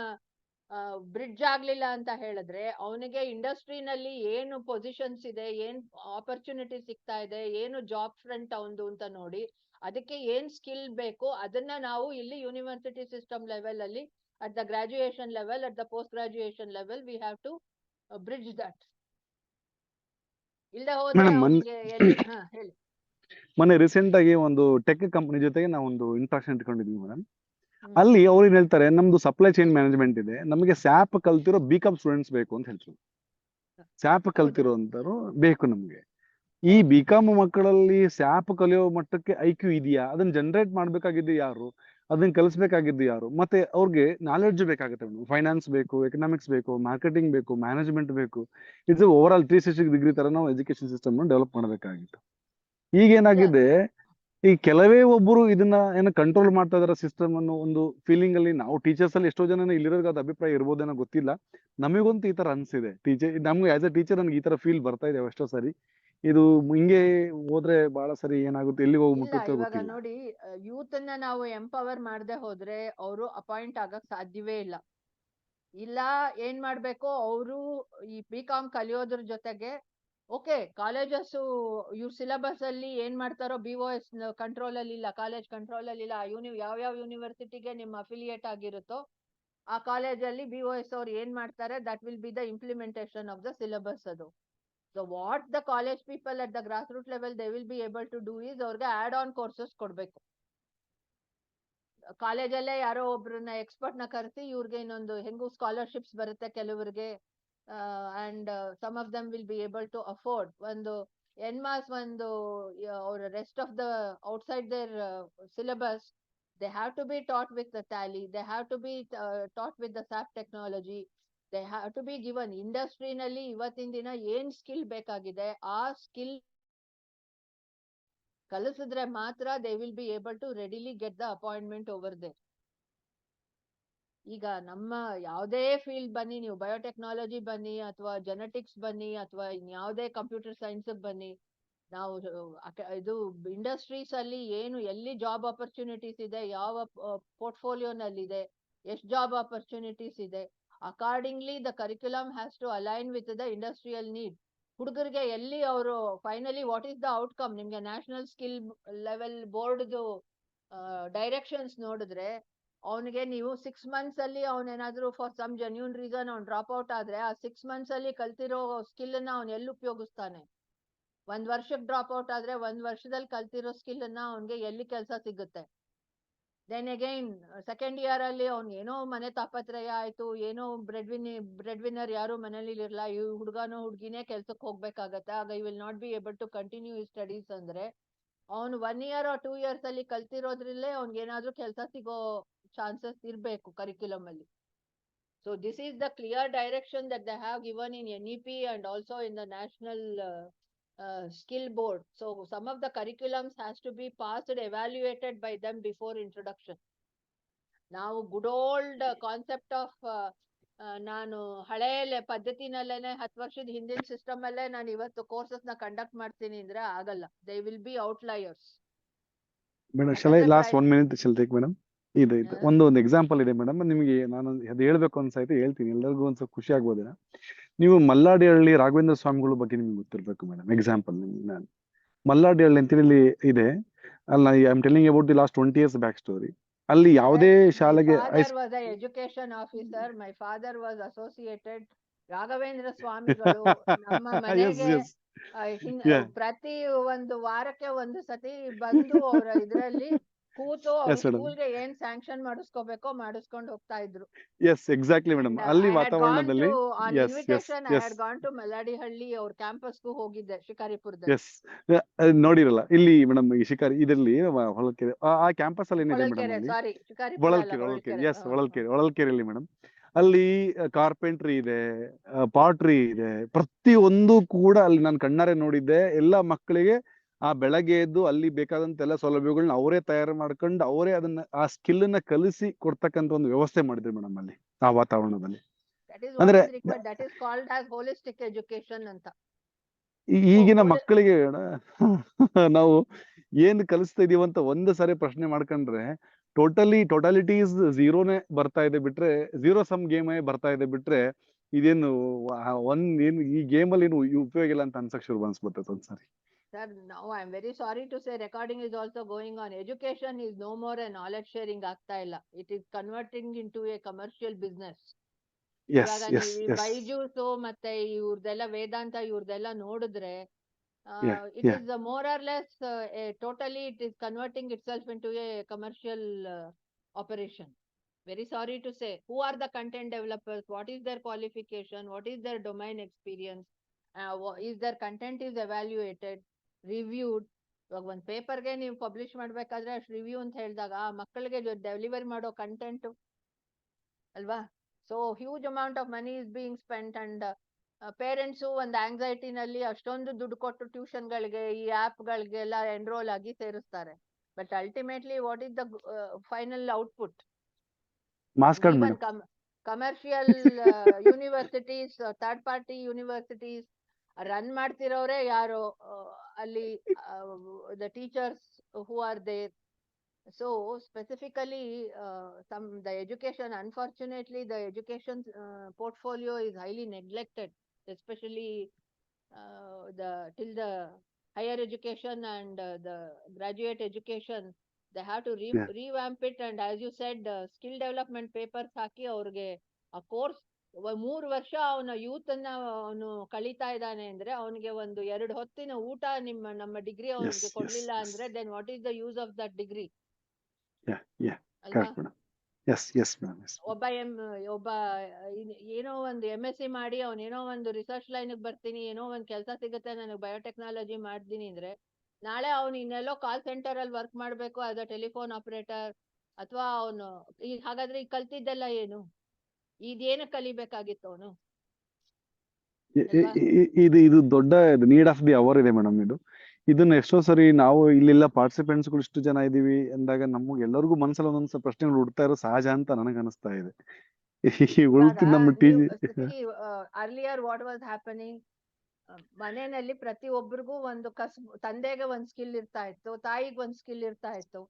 bridge ಆಗ್ಲಿಲ್ಲ ಅಂತ ಹೇಳಿದ್ರೆ, ಅವನಿಗೆ ಇಂಡಸ್ಟ್ರಿನಲ್ಲಿ ಏನು ಪೊಸಿಷನ್ಸ್ ಇದೆ, ಏನ್ ಆಪರ್ಚುನಿಟಿ ಸಿಗ್ತಾ ಇದೆ, ಏನು ಜಾಬ್ ಫ್ರಂಟ್ ಅವನದು ಅಂತ ನೋಡಿ ಅದಕ್ಕೆ ಏನ್ ಸ್ಕಿಲ್ ಬೇಕು ಅದನ್ನ ನಾವು ಇಲ್ಲಿ ಯೂನಿವರ್ಸಿಟಿ ಸಿಸ್ಟಮ್ ಲೆವೆಲ್ ಅಲ್ಲಿ, at the graduation level, at the post graduation level, we have to bridge that. ಇಲ್ಲದೆ ಹೋದ್ರೆ ಅವನಿಗೆ ಎಲ್ಲಿ ಹೇಳಿ. ಮೊನ್ನೆ ರೀಸೆಂಟ್ ಆಗಿ ಒಂದು ಟೆಕ್ ಕಂಪನಿ ಜೊತೆಗೆ ನಾವು ಒಂದು ಇಂಟ್ರಾಕ್ಷನ್ ಇಟ್ಕೊಂಡಿದ್ವಿ ಮೇಡಮ್. ಅಲ್ಲಿ ಅವ್ರು ಏನ್ ಹೇಳ್ತಾರೆ, ನಮ್ದು ಸಪ್ಲೈ ಚೈನ್ ಮ್ಯಾನೇಜ್ಮೆಂಟ್ ಇದೆ, ನಮಗೆ ಸ್ಯಾಪ್ ಕಲ್ತಿರೋ ಬಿಕಾಮ್ ಸ್ಟೂಡೆಂಟ್ಸ್ ಬೇಕು ಅಂತ ಹೇಳ್ತಾರೆ. ಸ್ಯಾಪ್ ಕಲ್ತಿರೋ ಅಂತವ್ರು ಬೇಕು ನಮ್ಗೆ. ಈ ಬಿಕಾಮ್ ಮಕ್ಕಳಲ್ಲಿ ಸ್ಯಾಪ್ ಕಲಿಯೋ ಮಟ್ಟಕ್ಕೆ IQ ಇದೆಯಾ? ಅದನ್ನ ಜನರೇಟ್ ಮಾಡ್ಬೇಕಾಗಿದ್ದು ಯಾರು? ಅದನ್ನ ಕಲಿಸ್ಬೇಕಾಗಿದ್ದು ಯಾರು? ಮತ್ತೆ ಅವ್ರಿಗೆ ನಾಲೆಡ್ಜ್ ಬೇಕಾಗುತ್ತೆ ಮೇಡಮ್. ಫೈನಾನ್ಸ್ ಬೇಕು, ಎಕನಾಮಿಕ್ಸ್ ಬೇಕು, ಮಾರ್ಕೆಟಿಂಗ್ ಬೇಕು, ಮ್ಯಾನೇಜ್ಮೆಂಟ್ ಬೇಕು. ಇಟ್ಸ್ ಓವರ್ ಆಲ್ 360 ಡಿಗ್ರಿ ತರ ನಾವು ಎಜುಕೇಶನ್ ಸಿಸ್ಟಮ್ ಡೆವಲಪ್ ಮಾಡಬೇಕಾಗಿತ್ತು. ಈಗೇನಾಗಿದೆ, ಈ ಕೆಲವೇ ಒಬ್ಬರು ಇದನ್ನ ಏನೋ ಕಂಟ್ರೋಲ್ ಮಾಡ್ತಾ ಇದಾರೆ ಸಿಸ್ಟಮ್ ಅನ್ನೋ ಒಂದು ಫೀಲಿಂಗ್ ಅಲ್ಲಿ ನಾವು ಟೀಚರ್ಸ್ ಅಲ್ಲಿ ಎಷ್ಟೋ ಜನ ಇಲ್ಲಿರೋರ್ಗೆ ಅದು ಅಭಿಪ್ರಾಯ ಇರ್ಬೋದೇನೋ ಗೊತ್ತಿಲ್ಲ. ನಮಗಂತೂ ಈ ತರ ಅನ್ಸಿದೆ. ನಮ್ಗೆ ಆಸ್ ಎ ಟೀಚರ್ ನನ್ಗೆ ಈ ತರ ಫೀಲ್ ಬರ್ತಾ ಇದೆ ಎಷ್ಟೋ ಸರಿ. ಇದು ಹಿಂಗೆ ಹೋದ್ರೆ ಬಹಳ ಸರಿ ಏನಾಗುತ್ತೆ, ಎಲ್ಲಿ ಹೋಗಿ ಮುಟ್ಟುತ್ತೋ ಇವಾಗ ಗೊತ್ತಿಲ್ಲ. ನೋಡಿ, ಯೂತ್ ಅನ್ನ ನಾವು ಎಂಪವರ್ ಮಾಡದೆ ಹೋದ್ರೆ ಅವರು ಅಪಾಯಿಂಟ್ ಆಗಕ್ ಸಾಧ್ಯವೇ ಇಲ್ಲ. ಇಲ್ಲ ಏನ್ ಮಾಡ್ಬೇಕು, ಅವರು ಈ BCom ಕಲಿಯೋದ್ರ ಜೊತೆಗೆ ಓಕೆ ಕಾಲೇಜಸ್ ಇವ್ರ ಸಿಲೆಬಸ್ ಅಲ್ಲಿ ಏನ್ ಮಾಡ್ತಾರೋ BOS ಕಂಟ್ರೋಲ್ ಅಲ್ಲಿ ಇಲ್ಲ, ಕಾಲೇಜ್ ಕಂಟ್ರೋಲ್ ಅಲ್ಲಿ ಇಲ್ಲ. ಯಾವ್ಯಾವ ಯೂನಿವರ್ಸಿಟಿಗೆ ನಿಮ್ಮ ಅಫಿಲಿಯೇಟ್ ಆಗಿರುತ್ತೋ ಆ ಕಾಲೇಜಲ್ಲಿ BOS ಅವ್ರು ಏನ್ ಮಾಡ್ತಾರೆ, that will be the implementation of the syllabus. ಅದು so what the college people at the grass root level they will be able to do is ಅವ್ರಿಗೆ ಆಡ್ ಆನ್ ಕೋರ್ಸಸ್ ಕೊಡ್ಬೇಕು. ಕಾಲೇಜಲ್ಲೇ ಯಾರೋ ಒಬ್ರನ್ನ ಎಕ್ಸ್ಪರ್ಟ್ ನ ಕರೆಸಿ ಇವ್ರಿಗೆ ಇನ್ನೊಂದು ಹೆಂಗು ಸ್ಕಾಲರ್ಶಿಪ್ಸ್ ಬರುತ್ತೆ ಕೆಲವರಿಗೆ, and some of them will be able to afford ಒಂದು NMAS ಒಂದು ಅವ್ರ rest of the outside their syllabus. They have to be taught with the tally, they have to be taught with the SAP technology, they have to be given ಇಂಡಸ್ಟ್ರಿನಲ್ಲಿ ಇವತ್ತಿನ ದಿನ ಏನ್ skill ಬೇಕಾಗಿದೆ ಆ skill ಕಲಿಸಿದ್ರೆ ಮಾತ್ರ they will be able to readily get the appointment over there. ಈಗ ನಮ್ಮ ಯಾವುದೇ ಫೀಲ್ಡ್ ಬನ್ನಿ, ನೀವು ಬಯೋಟೆಕ್ನಾಲಜಿ ಬನ್ನಿ ಅಥವಾ ಜೆನೆಟಿಕ್ಸ್ ಬನ್ನಿ ಅಥವಾ ಯಾವುದೇ ಕಂಪ್ಯೂಟರ್ ಸೈನ್ಸ್ ಬನ್ನಿ, ನಾವು ಇದು ಇಂಡಸ್ಟ್ರೀಸ್ ಅಲ್ಲಿ ಏನು ಎಲ್ಲಿ ಜಾಬ್ ಆಪರ್ಚುನಿಟೀಸ್ ಇದೆ, ಯಾವ ಪೋರ್ಟ್ಫೋಲಿಯೋನಲ್ಲಿದೆ, ಎಷ್ಟು ಜಾಬ್ ಆಪರ್ಚುನಿಟೀಸ್ ಇದೆ, accordingly the curriculum has to align with the industrial need. ಹುಡುಗರಿಗೆ ಎಲ್ಲಿ ಅವರು finally what is the outcome, ನಿಮ್ಗೆ ನ್ಯಾಷನಲ್ ಸ್ಕಿಲ್ ಲೆವೆಲ್ ಬೋರ್ಡ್ದು ಡೈರೆಕ್ಷನ್ಸ್ ನೋಡಿದ್ರೆ ಅವನಿಗೆ ನೀವು 6 months ಅಲ್ಲಿ ಅವನೇನಾದ್ರೂ ಫಾರ್ ಸಮ್ ಜೆನ್ಯೂನ್ ರೀಸನ್ ಅವ್ನು ಡ್ರಾಪ್ ಔಟ್ ಆದ್ರೆ ಆ 6 months ಅಲ್ಲಿ ಕಲ್ತಿರೋ ಸ್ಕಿಲ್ ಅನ್ನ ಅವ್ನು ಎಲ್ಲಿ ಉಪಯೋಗಿಸ್ತಾನೆ? 1 ವರ್ಷಕ್ಕೆ ಡ್ರಾಪ್ ಔಟ್ ಆದ್ರೆ 1 ವರ್ಷದಲ್ಲಿ ಕಲ್ತಿರೋ ಸ್ಕಿಲ್ ಅನ್ನ ಅವನ್ಗೆ ಎಲ್ಲಿ ಕೆಲಸ ಸಿಗುತ್ತೆ? ದೆನ್ ಅಗೈನ್ ಸೆಕೆಂಡ್ ಇಯರ್ ಅಲ್ಲಿ ಅವ್ನು ಏನೋ ಮನೆ ತಾಪತ್ರಯ ಆಯ್ತು, ಏನೋ ಬ್ರೆಡ್ ವಿನ್ನರ್ ಯಾರು ಮನೇಲಿ ಇರಲ್ಲ, ಈ ಹುಡುಗನೋ ಹುಡುಗಿನೇ ಕೆಲ್ಸಕ್ಕೆ ಹೋಗ್ಬೇಕಾಗತ್ತೆ, ಆಗ you will not be able to continue ಈ ಸ್ಟಡೀಸ್. ಅಂದ್ರೆ ಅವನು 1 year or 2 years ಅಲ್ಲಿ ಕಲ್ತಿರೋದ್ರಲ್ಲೇ ಅವ್ನಿಗೆ ಏನಾದ್ರೂ ಕೆಲಸ ಸಿಗೋ ಚಾನ್ಸಸ್ ಇರಬೇಕು ಕರಿಕ್ಯುಲಮ್ ಅಲ್ಲಿ. So this is the clear direction that they have given in NEP and also in the national skill board. So some of the curriculums has to be passed and evaluated by them before introduction. ನಾವು good old concept of ನಾನು ಹಳೆಯ ಪದ್ಧತಿನಲ್ಲೇನೆ 10 ವರ್ಷದ ಹಿಂದಿನ system ಅಲ್ಲೇ ನಾನು ಇವತ್ತು courses ನ conduct ಮಾಡ್ತೀನಿ ಅಂದ್ರೆ ಆಗಲ್ಲ. They will be outliers. Madam shall I last 1 minute shall take madam. ಇದು ಒಂದು ಎಕ್ಸಾಂಪಲ್ ಇದೆ ಮೇಡಮ್, ನಿಮಗೆ ನಾನು ಅದು ಹೇಳ್ಬೇಕು ಅನ್ಸಾಯ್ತು, ಹೇಳ್ತೀನಿ, ಎಲ್ಲರಿಗೂ ಒಂದ್ ಸ್ವಲ್ಪ ಖುಷಿ ಆಗ್ಬೋದೇನಾ. ನೀವು ಮಲ್ಲಾಡಿಹಳ್ಳಿ ರಾಘವೇಂದ್ರ ಸ್ವಾಮಿಗಳ ಬಗ್ಗೆ ನಿಮ್ಗೆ ಗೊತ್ತಿರ್ಬೇಕು ಮೇಡಮ್. ಎಕ್ಸಾಂಪಲ್ ನಾನು ಮಲ್ಲಾಡಿಹಳ್ಳಿ ಅಂತೇಳಿ ಇಲ್ಲಿ ಇದೆ, ಅಲ್ಲಿ I am telling about the last 20 years back story. ಅಲ್ಲಿ ಯಾವುದೇ ಶಾಲೆಗೆ education officer, my father was associated Raghavendra ಸ್ವಾಮಿಗಳು ನಮ್ಮ ಮನೆಗೆ ಪ್ರತಿ ಒಂದು ವಾರಕ್ಕೆ ಒಂದು ಸತಿ ಬಂದು ಅವರ ಇದರಲ್ಲಿ ಕೂತು ಅವ್ರ Yes, madam. ಸ್ಕೂಲ್ಗೆ ಏನ್ ಸ್ಯಾಂಕ್ಷನ್ ಮಾಡಿಸ್ಕೋಬೇಕೋ ಮಾಡಿಸ್ಕೊಂಡು ಹೋಗ್ತಾ ಇದ್ರು. Yes, exactly, madam. And ಅಲ್ಲಿ I had gone ವಾತಾವರಣದಲ್ಲಿ to, on yes, yes, invitation, I yes, had gone to Maladihalli ಅವ್ರ ಕ್ಯಾಂಪಸ್ಗೂ ಹೋಗಿದ್ದೆ, ಶಿಕಾರಿಪುರದಲ್ಲಿ. yes. ನೋಡಿರಲ್ಲ ಇಲ್ಲಿ ಮೇಡಮ್ ಈ ಶಿಕಾರಿ ಇದರಲ್ಲಿ ಹೊಳಲ್ಕೆರೆ ಆ ಕ್ಯಾಂಪಸ್ ಅಲ್ಲಿ ಏನಿದೆ ಮೇಡಮ್ ಹೊಳಲ್ಕೆರೆ, ಅಲ್ಲಿ ಸಾರಿ, ಶಿಕಾರಿಪುರ ಅಲ್ಲ, ಹೊಳಲ್ಕೆರೆ ಹೊಳಲ್ಕೆರೆ. ಎಸ್ ಹೊಳಲ್ಕೆರೆಯಲ್ಲಿ ಮೇಡಮ್ ಅಲ್ಲಿ ಕಾರ್ಪೆಂಟ್ರಿ ಇದೆ, ಪಾಟ್ರಿ ಇದೆ, ಪ್ರತಿಯೊಂದು ಕೂಡ ಅಲ್ಲಿ ನಾನು ಕಣ್ಣಾರೆ ನೋಡಿದ್ದೆ. ಎಲ್ಲ ಮಕ್ಕಳಿಗೆ ಆ ಬೆಳಗ್ಗೆ ಎದ್ದು ಅಲ್ಲಿ ಬೇಕಾದಂತ ಎಲ್ಲ ಸೌಲಭ್ಯಗಳನ್ನ ಅವರೇ ತಯಾರು ಮಾಡ್ಕೊಂಡು ಅವರೇ ಅದನ್ನ ಆ ಸ್ಕಿಲ್ ನ ಕಲಿಸಿ ಕೊಡ್ತಕ್ಕಂತ ಒಂದು ವ್ಯವಸ್ಥೆ ಮಾಡಿದ್ರು ಮೇಡಮ್ ಅಲ್ಲಿ ಆ ವಾತಾವರಣದಲ್ಲಿ. That is what ಅಂದ್ರೆ is required. That is called as holistic education ಅಂತ. ಈಗಿನ ಮಕ್ಕಳಿಗೆ ನಾವು ಏನ್ ಕಲಿಸ್ತಾ ಇದೀವಿ ಅಂತ ಒಂದು ಸಾರಿ ಪ್ರಶ್ನೆ ಮಾಡ್ಕೊಂಡ್ರೆ ಟೋಟಾಲಿಟಿ ಇಸ್ ಝೀರೋನೇ ಬರ್ತಾ ಇದೆ ಬಿಟ್ರೆ, ಝೀರೋ ಸಮ್ ಗೇಮ್ ಬರ್ತಾ ಇದೆ ಬಿಟ್ರೆ ಇದೇನು ಏನು ಈ ಗೇಮ್ ಅಲ್ಲಿ ಏನು ಉಪಯೋಗ ಇಲ್ಲ ಅಂತ ಅನ್ಸಕ್ ಶುರು ಅನ್ಸ್ಬಿಡ್ತದೆ ಒಂದ್ಸರಿ. Sir, now I am very sorry to say recording is also going on. Education is no more a knowledge sharing ಆಗ್ತಾ ಇಲ್ಲ. It is converting into a commercial business. ಇವಾಗ ನೀವು ಬೈಜೂಸು ಮತ್ತೆ ಇವ್ರದೆಲ್ಲ ವೇದಾಂತ ಇವ್ರದೆಲ್ಲ ನೋಡಿದ್ರೆ it is more or less totally it is converting itself into a commercial operation. Very sorry to say. Who are the content developers? What is their qualification? What is their domain experience? Is their content is evaluated, reviewed? ಇವಾಗ ಒಂದು ಪೇಪರ್ಗೆ ನೀವು publish ಮಾಡ್ಬೇಕಾದ್ರೆ ಅಷ್ಟು review ಅಂತ ಹೇಳಿದಾಗ ಮಕ್ಕಳಿಗೆ delivery ಮಾಡೋ ಕಂಟೆಂಟ್ ಅಲ್ವಾ? So huge amount of money is being spent and parents ಒಂದು ಆಂಗ್ಸೈಟಿನಲ್ಲಿ ಅಷ್ಟೊಂದು ದುಡ್ಡು ಕೊಟ್ಟು ಟ್ಯೂಷನ್ಗಳಿಗೆ ಈ ಆ್ಯಪ್ಗಳಿಗೆಲ್ಲ ಎನ್ರೋಲ್ ಆಗಿ ಸೇರಿಸ್ತಾರೆ. But ultimately what is the final output? Even commercial universities, third party universities run ಮಾಡ್ತಿರೋರೆ ಯಾರೋ ಅಲ್ಲಿ the teachers who are there. So specifically the education, unfortunately the education portfolio is highly neglected, especially till the higher education and the graduate education. They have to revamp it, and as you said, skill development papers ಹಾಕಿ ಅವ್ರಿಗೆ ಆ course 3 ವರ್ಷ ಅವನ youth ಅನ್ನ ಅವನು ಕಳೀತಾ ಇದ್ದಾನೆ ಅಂದ್ರೆ ಅವನಿಗೆ ಒಂದು 2 ಹೊತ್ತಿನ ಊಟ ನಮ್ಮ ಡಿಗ್ರಿ ಅವನಿಗೆ ಕೊಡ್ಲಿಲ್ಲ ಅಂದ್ರೆ then what is the use of that degree? ಒಬ್ಬ ಏನೋ ಒಂದು MSc ಮಾಡಿ ಅವನೇನೋ ಒಂದು ರಿಸರ್ಚ್ ಲೈನ್ಗೆ ಬರ್ತೀನಿ, ಏನೋ ಒಂದು ಕೆಲಸ ಸಿಗುತ್ತೆ ನನಗೆ ಬಯೋಟೆಕ್ನಾಲಜಿ ಮಾಡ್ತೀನಿ ಅಂದ್ರೆ ನಾಳೆ ಅವನು ಇನ್ನೆಲ್ಲೋ ಕಾಲ್ ಸೆಂಟರ್ ಅಲ್ಲಿ ವರ್ಕ್ ಮಾಡ್ಬೇಕು ಆಸ್ ಅ ಟೆಲಿಫೋನ್ ಆಪರೇಟರ್, ಅಥವಾ ಅವನು ಹಾಗಾದ್ರೆ ಈಗ ಕಲ್ತಿದ್ದೆಲ್ಲ ಏನು? ಇದೇನು ಕಲಿಬೇಕಾಗಿತ್ತು ಅವನು? ಇದು ದೊಡ್ಡ ನೀಡ್ ಆಫ್ ದಿ ಅವರ್ ಇದೆ ಮೇಡಮ್. ಇದನ್ನ ಎಷ್ಟೋ ಸರಿ ನಾವು ಇಲ್ಲೆಲ್ಲ ಪಾರ್ಟಿಸಿಪೆಂಟ್ಸ್ಗಳು ಇಷ್ಟು ಜನ ಇದೀವಿ ಅಂದಾಗ ನಮ್ಗೆ ಎಲ್ಲರಿಗೂ ಮನಸ್ಸಲ್ಲಿ ಒಂದೊಂದ್ಸ ಪ್ರಶ್ನೆಗಳು ಹುಡ್ತಾ ಇರೋ ಸಹಜ ಅಂತ ನನಗೆ ಅನಿಸ್ತಾ ಇದೆ. ಅರ್ಲಿಯರ್ ವಾಟ್ ವಾಸ್ ಹ್ಯಾಪನಿಂಗ್, ಮನೆಯಲ್ಲಿ ಪ್ರತಿ ಒಬ್ಬರಿಗೂ ಒಂದು ತಂದೆಗೆ ಒಂದು ಸ್ಕಿಲ್ ಇರ್ತಾ ಇತ್ತು, ತಾಯಿಗೆ ಒಂದು ಸ್ಕಿಲ್ ಇರ್ತಾ ಇತ್ತು.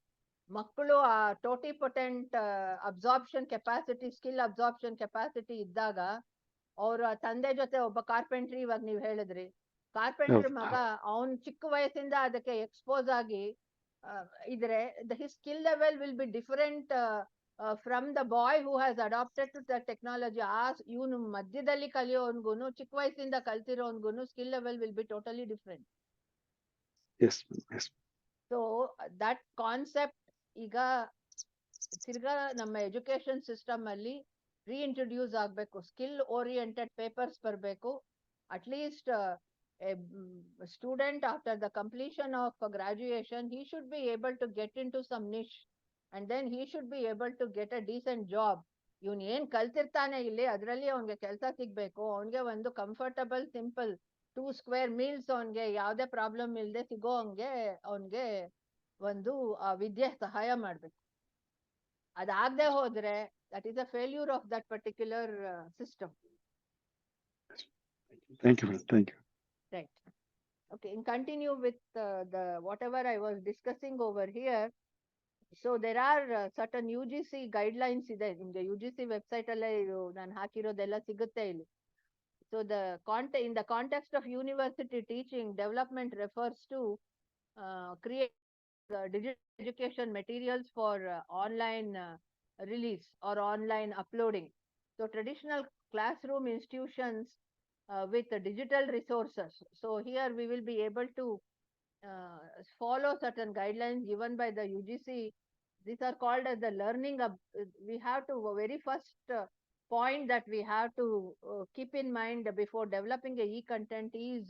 ಮಕ್ಕಳು ಆ totipotent absorption capacity, skill absorption capacity ಇದ್ದಾಗ ಅವ್ರ ತಂದೆ ಜೊತೆ ಒಬ್ಬ ಕಾರ್ಪೆಂಟ್ರಿ, ಇವಾಗ ನೀವ್ ಹೇಳಿದ್ರಿ ಕಾರ್ಪೆಂಟ್ರಿ ಮಗ, ಅವನ್ ಚಿಕ್ಕ ವಯಸ್ಸಿಂದ ಅದಕ್ಕೆ ಎಕ್ಸ್ಪೋಸ್ ಆಗಿ ಇದ್ರೆ his skill level will be different from the boy who has adapted to the technology. ಇವನು ಮಧ್ಯದಲ್ಲಿ ಕಲಿಯೋನ್ಗುನು ಚಿಕ್ಕ ವಯಸ್ಸಿಂದ ಕಲ್ತಿರೋನ್ಗುನು skill level will be totally different. So that concept ಈಗ ತಿರ್ಗಾ ನಮ್ಮ ಎಜುಕೇಶನ್ ಸಿಸ್ಟಮ್ ಅಲ್ಲಿ ರೀಇಂಟ್ರೊಡ್ಯೂಸ್ ಆಗ್ಬೇಕು. ಸ್ಕಿಲ್ ಓರಿಯೆಂಟೆಡ್ ಪೇಪರ್ಸ್ ಬರಬೇಕು. At least a student after the completion of graduation, he should be able to get into some niche and then he should be able to get a decent job. ಇವನ್ ಏನ್ ಕಲ್ತಿರ್ತಾನೆ ಇಲ್ಲಿ ಅದರಲ್ಲಿ ಅವನ್ಗೆ ಕೆಲಸ ಸಿಗ್ಬೇಕು, ಅವನ್ಗೆ ಒಂದು comfortable simple 2 square meals ಅವನ್ಗೆ ಯಾವ್ದೇ ಪ್ರಾಬ್ಲಮ್ ಇಲ್ಲದೆ ಸಿಗೋ ಹಂಗೆ ಅವನ್ಗೆ ಒಂದು ವಿದ್ಯೆ ಸಹಾಯ ಮಾಡ್ಬೇಕು. ಅದಾಗದೆ ಹೋದ್ರೆ that is a failure of that particular system. Thank you, madam. Thank you. Right. Okay, in continue with the whatever I was discussing over here. So there are certain UGC guidelines ಇದೆ. ನಿಮ್ಗೆ UGC website ಅಲ್ಲೇ ನಾನು ಹಾಕಿರೋದೆಲ್ಲ ಸಿಗುತ್ತೆ ಇಲ್ಲಿ. So in the context of university teaching, development refers to create digital education materials for online release or online uploading. So traditional classroom institutions with digital resources. So here we will be able to follow certain guidelines given by the UGC These are called as the learning. We have to, very first point that we have to keep in mind before developing a e-content is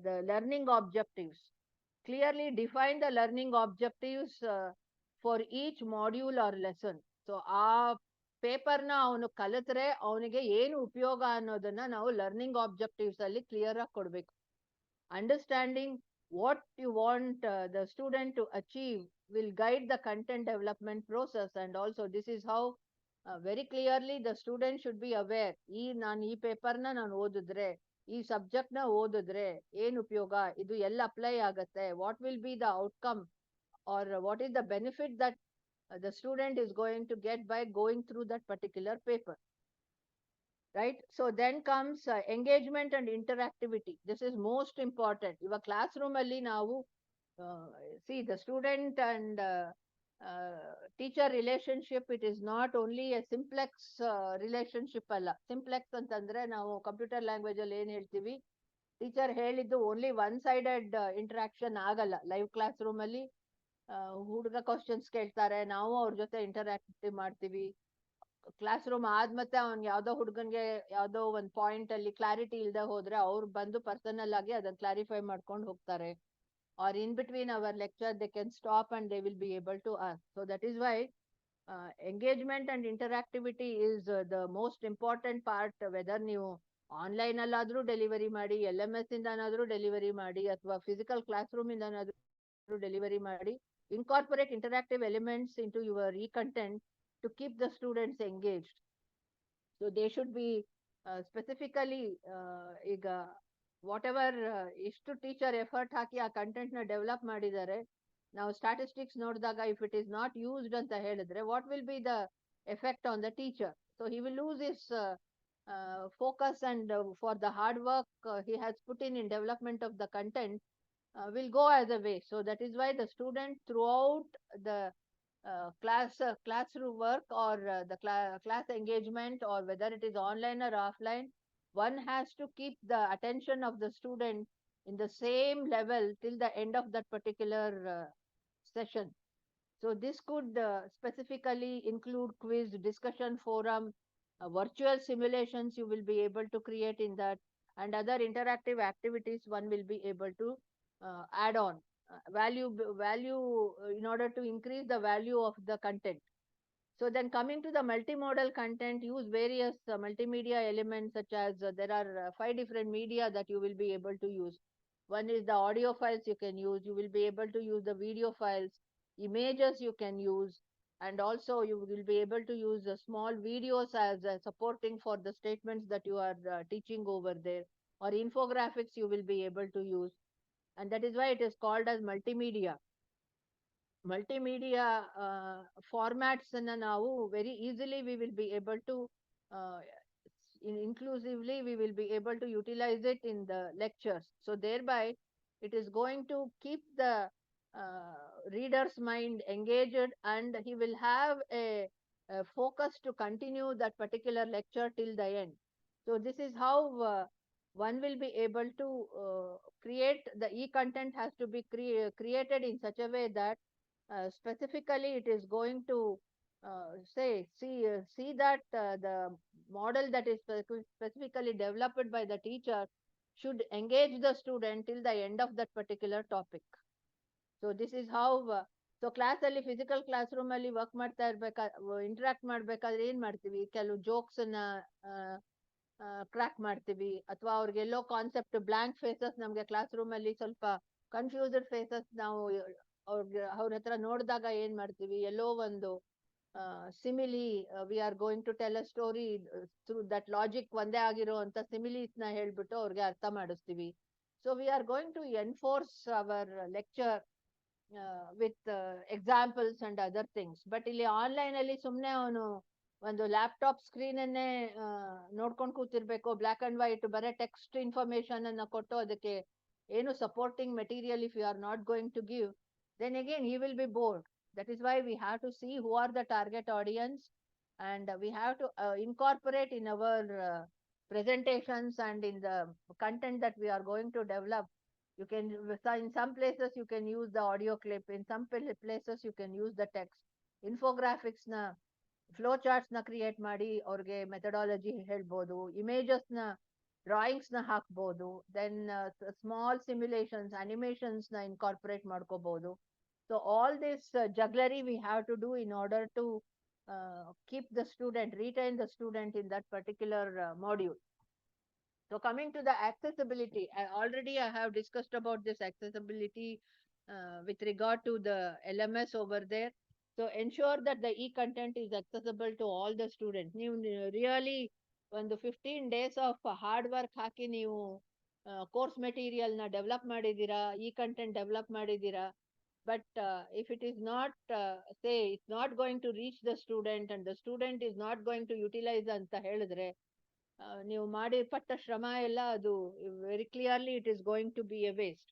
the learning objectives. Clearly define the learning objectives for each module or lesson. So ಆ ಪೇಪರ್ನ ಅವನು ಕಲಿತ್ರೆ ಅವನಿಗೆ ಏನು ಉಪಯೋಗ ಅನ್ನೋದನ್ನ ನಾವು learning objectives ಅಲ್ಲಿ ಕ್ಲಿಯರ್ ಆಗಿ ಕೊಡ್ಬೇಕು. Understanding what you want the student to achieve will guide the content development process, and also this is how very clearly the student should be aware. ನಾನು ಈ ಪೇಪರ್ನ ನಾನು ಓದಿದ್ರೆ, ಈ ಸಬ್ಜೆಕ್ಟ್ ನ ಓದಿದ್ರೆ ಏನ್ ಉಪಯೋಗ, ಇದು ಎಲ್ಲ ಅಪ್ಲೈ ಆಗತ್ತೆ, what will be the outcome or what is the benefit that the student is going to get by going through that particular paper. Right? So then comes engagement and interactivity. This is most important. Your classroom alli ನಾವು see the student and teacher relationship, it is not only a simplex relationship ಅಲ್ಲ. Simplex ಅಂತಂದ್ರೆ ನಾವು computer language ಅಲ್ಲಿ ಏನ್ ಹೇಳ್ತೀವಿ, teacher ಹೇಳಿದ್ದು only one sided interaction ಆಗಲ್ಲ. Live class room ಅಲ್ಲಿ ಹುಡುಗ ಕ್ವಶನ್ಸ್ ಕೇಳ್ತಾರೆ, ನಾವು ಅವ್ರ ಜೊತೆ ಇಂಟರಾಕ್ಟಿವ್ ಮಾಡ್ತೀವಿ. ಕ್ಲಾಸ್ ರೂಮ್ ಆದ್ಮೇಲೆ ಅವ್ನ್ ಯಾವ್ದೋ ಹುಡುಗನ್ಗೆ ಯಾವ್ದೋ ಒಂದ್ ಪಾಯಿಂಟ್ ಅಲ್ಲಿ ಕ್ಲಾರಿಟಿ ಇಲ್ದೆ ಹೋದ್ರೆ ಅವ್ರು ಬಂದು ಪರ್ಸನಲ್ ಆಗಿ ಅದನ್ನ ಕ್ಲಾರಿಫೈ ಮಾಡ್ಕೊಂಡು ಹೋಗ್ತಾರೆ. Or in between our lecture they can stop and they will be able to ask. So that is why engagement and interactivity is the most important part. Whether ನೀವು online ಅಲ್ಲಾದ್ರೂ delivery ಮಾಡಿ, LMS ಇಂದನಾದ್ರೂ delivery ಮಾಡಿ, ಅಥವಾ physical class room ಇಂದನಾದ್ರೂ delivery ಮಾಡಿ, incorporate interactive elements into your e-content to keep the students engaged. So they should be specifically ಈಗ ವಾಟೆವರ್ ಎಷ್ಟು teacher effort ಹಾಕಿ ಆ content ನ develop ಮಾಡಿದ್ದಾರೆ, ನಾವು ಸ್ಟಾಟಿಸ್ಟಿಕ್ಸ್ ನೋಡಿದಾಗ if it is not used ಅಂತ ಹೇಳಿದ್ರೆ what will be the effect on the teacher. So he will lose his focus and for the hard work he has put in development of the content will go as a way. So that is why the student throughout the classroom work or the class engagement, or whether it is online or offline, one has to keep the attention of the student in the same level till the end of that particular session. So this could specifically include quiz, discussion forum, virtual simulations you will be able to create in that, and other interactive activities one will be able to add on value in order to increase the value of the content. So then coming to the multimodal content, use various multimedia elements such as there are 5 different media that you will be able to use. One is the audio files you can use, you will be able to use the video files, images you can use, and also you will be able to use the small videos as supporting for the statements that you are teaching over there, or infographics you will be able to use. And that is why it is called as multimedia. Multimedia formats ಅನ್ನ ನಾವು very easily we will be able to inclusively we will be able to utilize it in the lectures. So thereby it is going to keep the reader's mind engaged, and he will have a focus to continue that particular lecture till the end. So this is how one will be able to create the e-content has to be created in such a way that specifically it is going to see that the model that is specifically developed by the teacher should engage the student till the end of that particular topic. So this is how so class ಅಲ್ಲಿ physical class room ಅಲ್ಲಿ work ಮಾಡ್ತಾ interact ಮಾಡ್ಬೇಕಾದ್ರೆ ಏನ್ ಮಾಡ್ತೀವಿ, ಕೆಲವು jokes ಅನ್ನ crack ಮಾಡ್ತೀವಿ, ಅಥವಾ ಅವ್ರಿಗೆಲ್ಲೋ ಕಾನ್ಸೆಪ್ಟ್ ಬ್ಲಾಂಕ್ ಫೇಸಸ್, ನಮ್ಗೆ ಕ್ಲಾಸ್ ರೂಮ್ ಅಲ್ಲಿ ಸ್ವಲ್ಪ ಕನ್ಫ್ಯೂಸ್ಡ್ ಫೇಸಸ್ ನಾವು ಅವ್ರ ಹತ್ರ ನೋಡಿದಾಗ ಏನ್ ಮಾಡ್ತೀವಿ, ಎಲ್ಲೋ ಒಂದು simile we are going to tell a story through that logic ಒಂದೇ ಆಗಿರೋ ಅಂತ ಸಿಮಿಲೀಸ್ ನ ಹೇಳ್ಬಿಟ್ಟು ಅವ್ರಿಗೆ ಅರ್ಥ ಮಾಡಿಸ್ತೀವಿ. So we are going to enforce our lecture with examples and other things. But ಇಲ್ಲಿ ಆನ್ಲೈನ್ ಅಲ್ಲಿ ಸುಮ್ನೆ ಅವನು ಒಂದು ಲ್ಯಾಪ್ಟಾಪ್ ಸ್ಕ್ರೀನ್ ಅನ್ನೇ ನೋಡ್ಕೊಂಡು ಕೂತಿರ್ಬೇಕು, ಬ್ಲಾಕ್ ಅಂಡ್ ವೈಟ್ ಬರೀ ಟೆಕ್ಸ್ಟ್ ಇನ್ಫಾರ್ಮೇಶನ್ ಅನ್ನ ಕೊಟ್ಟು ಅದಕ್ಕೆ ಏನು supporting material if you are not going to give, then again he will be bored. That is why we have to see who are the target audience, and we have to incorporate in our presentations and in the content that we are going to develop. You can, in some places you can use the audio clip, in some places you can use the text. infographics na flow charts ನ create ಮಾಡಿ ಅವ್ರಿಗೆ methodology ಹೇಳ್ಬೋದು, images ನ drawings ನ ಹಾಕ್ಬೋದು, then small simulations animations ನ incorporate ಮಾಡ್ಕೋಬಹುದು. So all this jugglery we have to do in order to keep the student, retain the student in that particular module. So coming to the accessibility, already I have discussed about this accessibility with regard to the LMS over there. So ensure that the e-content is accessible to all the students. ನೀವು really ಒಂದು 15 days of hard work ಹಾಕಿ ನೀವು course material ನ develop ಮಾಡಿದ್ದೀರಾ, ಈ content develop ಮಾಡಿದ್ದೀರಾ, but if it is not say it's not going to reach the student and the student is not going to utilize ಅಂತ ಹೇಳಿದ್ರೆ ನೀವು ಮಾಡಿ ಪಟ್ಟ ಶ್ರಮ ಎಲ್ಲ ಅದು very clearly it is going to be a waste.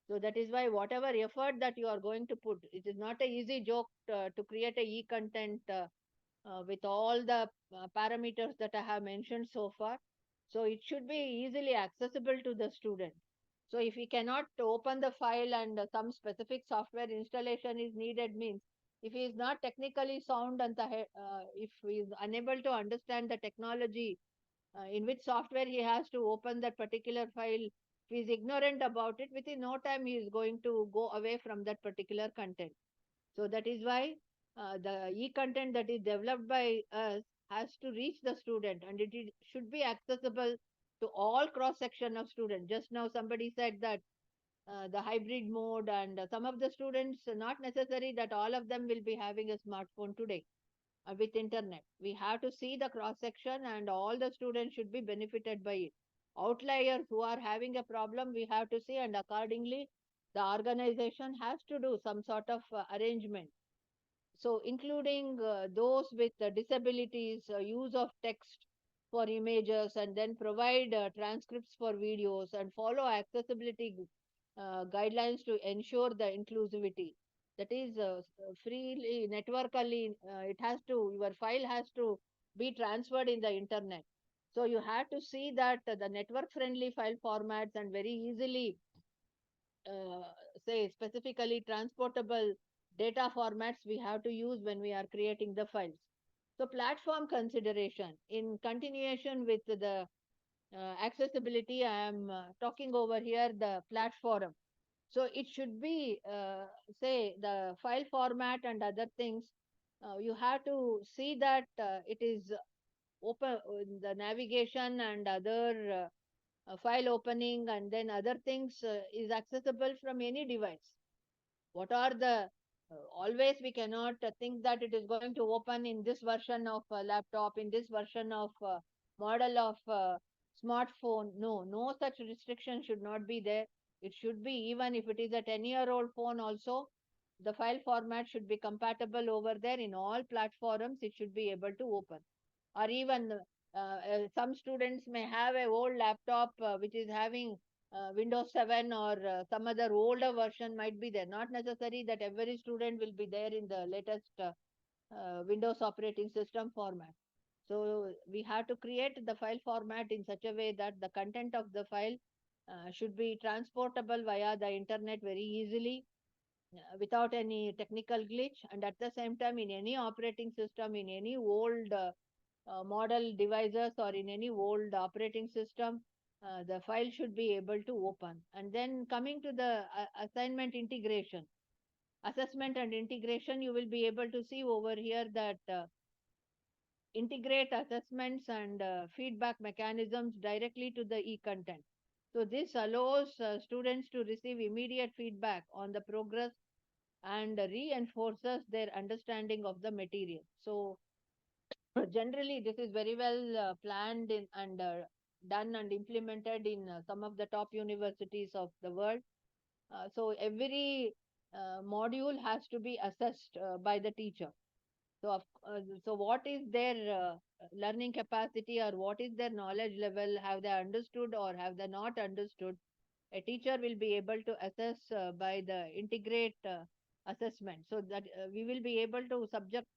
So that is why whatever effort that you are going to put, it is not a easy joke to create a e-content with all the parameters that I have mentioned so far. So it should be easily accessible to the student. So if he cannot open the file and some specific software installation is needed, means if he is not technically sound and if he is unable to understand the technology in which software he has to open that particular file, if he is ignorant about it, within no time he is going to go away from that particular content. So that is why the e-content that is developed by us has to reach the student, and should be accessible to all cross section of students. Just now somebody said that the hybrid mode, and some of the students, not necessary that all of them will be having a smartphone today with internet. We have to see the cross section, and all the students should be benefited by it. Outliers who are having a problem, we have to see, and accordingly the organization has to do some sort of arrangement. So including those with disabilities, use of text for images, and then provide transcripts for videos, and follow accessibility guidelines to ensure the inclusivity. That is freely networkally, it has to, your file has to be transferred in the internet. So you have to see that the network friendly file formats and very easily say specifically transportable data formats we have to use when we are creating the files. So platform consideration in continuation with the accessibility, I am talking over here the platform. So it should be say the file format and other things, you have to see that it is open, the navigation and other file opening and then other things is accessible from any device. What are the always we cannot think that it is going to open in this version of laptop, in this version of model of smartphone. No such restriction should not be there. It should be, even if it is a 10-year-old phone also, the file format should be compatible over there. In all platforms it should be able to open. Or even some students may have a old laptop which is having Windows 7 or some other older version might be there. Not necessary that every student will be there in the latest Windows operating system format. So we have to create the file format in such a way that the content of the file should be transportable via the internet very easily without any technical glitch, and at the same time in any operating system, in any old model devices or in any old operating system, the file should be able to open. And then coming to the assignment integration, assessment and integration, you will be able to see over here that integrate assessments and feedback mechanisms directly to the e-content. So this allows students to receive immediate feedback on the progress and reinforces their understanding of the material. So generally this is very well planned and done and implemented in some of the top universities of the world. So every module has to be assessed by the teacher. So so what is their learning capacity, or what is their knowledge level, have they understood or have they not understood? A teacher will be able to assess by the integrate assessment, so that we will be able to subject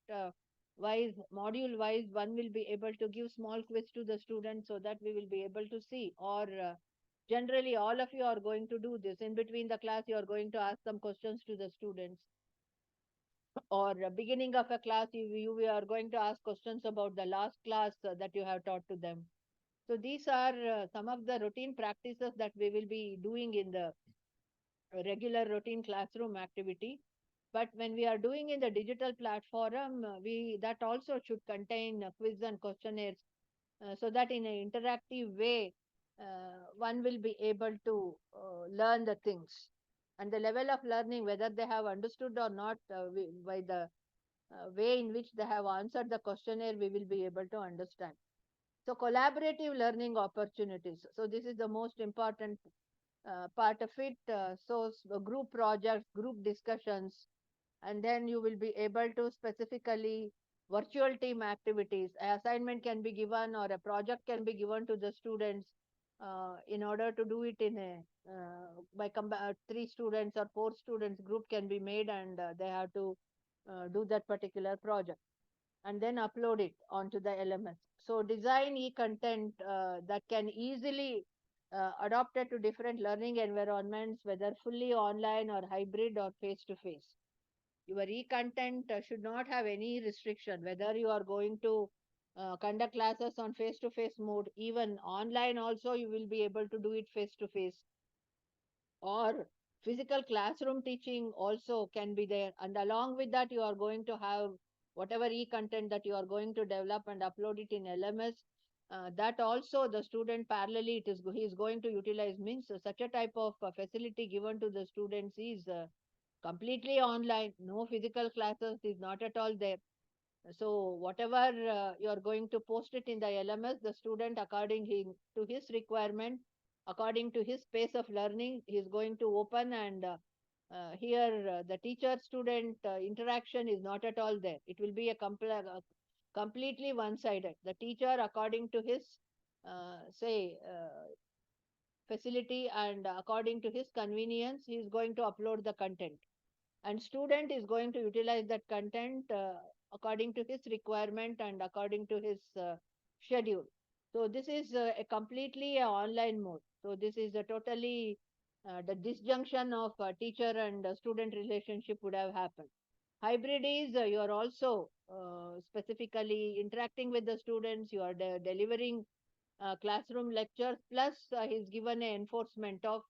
wise, module wise, one will be able to give small quiz to the student so that we will be able to see. Or generally all of you are going to do this in between the class, you are going to ask some questions to the students. or beginning of a class, you are going to ask questions about the last class that you have taught to them. So these are some of the routine practices that we will be doing in the regular routine classroom activity. But when we are doing in the digital platform, we that also should contain quiz and questionnaires, so that in an interactive way, one will be able to learn the things. And the level of learning, whether they have understood or not, by the way in which they have answered the questionnaire, we will be able to understand. So collaborative learning opportunities. So this is the most important part of it. Group projects, group discussions, and then you will be able to specifically virtual team activities. An assignment can be given or a project can be given to the students in order to do it in a three students or four students group can be made, and they have to do that particular project and then upload it onto the LMS. So design e-content that can easily adapted to different learning environments, whether fully online or hybrid or face-to-face. Your e-content should not have any restriction, whether you are going to conduct classes on face-to-face mode, even online also you will be able to do it face-to-face, or physical classroom teaching also can be there. And along with that, you are going to have whatever e-content that you are going to develop and upload it in LMS. That also the student parallelly he is going to utilize, means such a type of facility given to the students is completely online. No physical classes is not at all there. So whatever you are going to post it in the LMS, the student to his requirement, according to his pace of learning, he is going to open, and here the teacher-student interaction is not at all there. It will be a completely one-sided. The teacher, according to his facility and according to his convenience, he is going to upload the content, and student is going to utilize that content according to his requirement and according to his schedule. So this is a completely online mode. So this is a totally the disjunction of teacher and student relationship would have happened. Hybrid is you are also specifically interacting with the students, you are delivering classroom lectures, plus he's given an enforcement of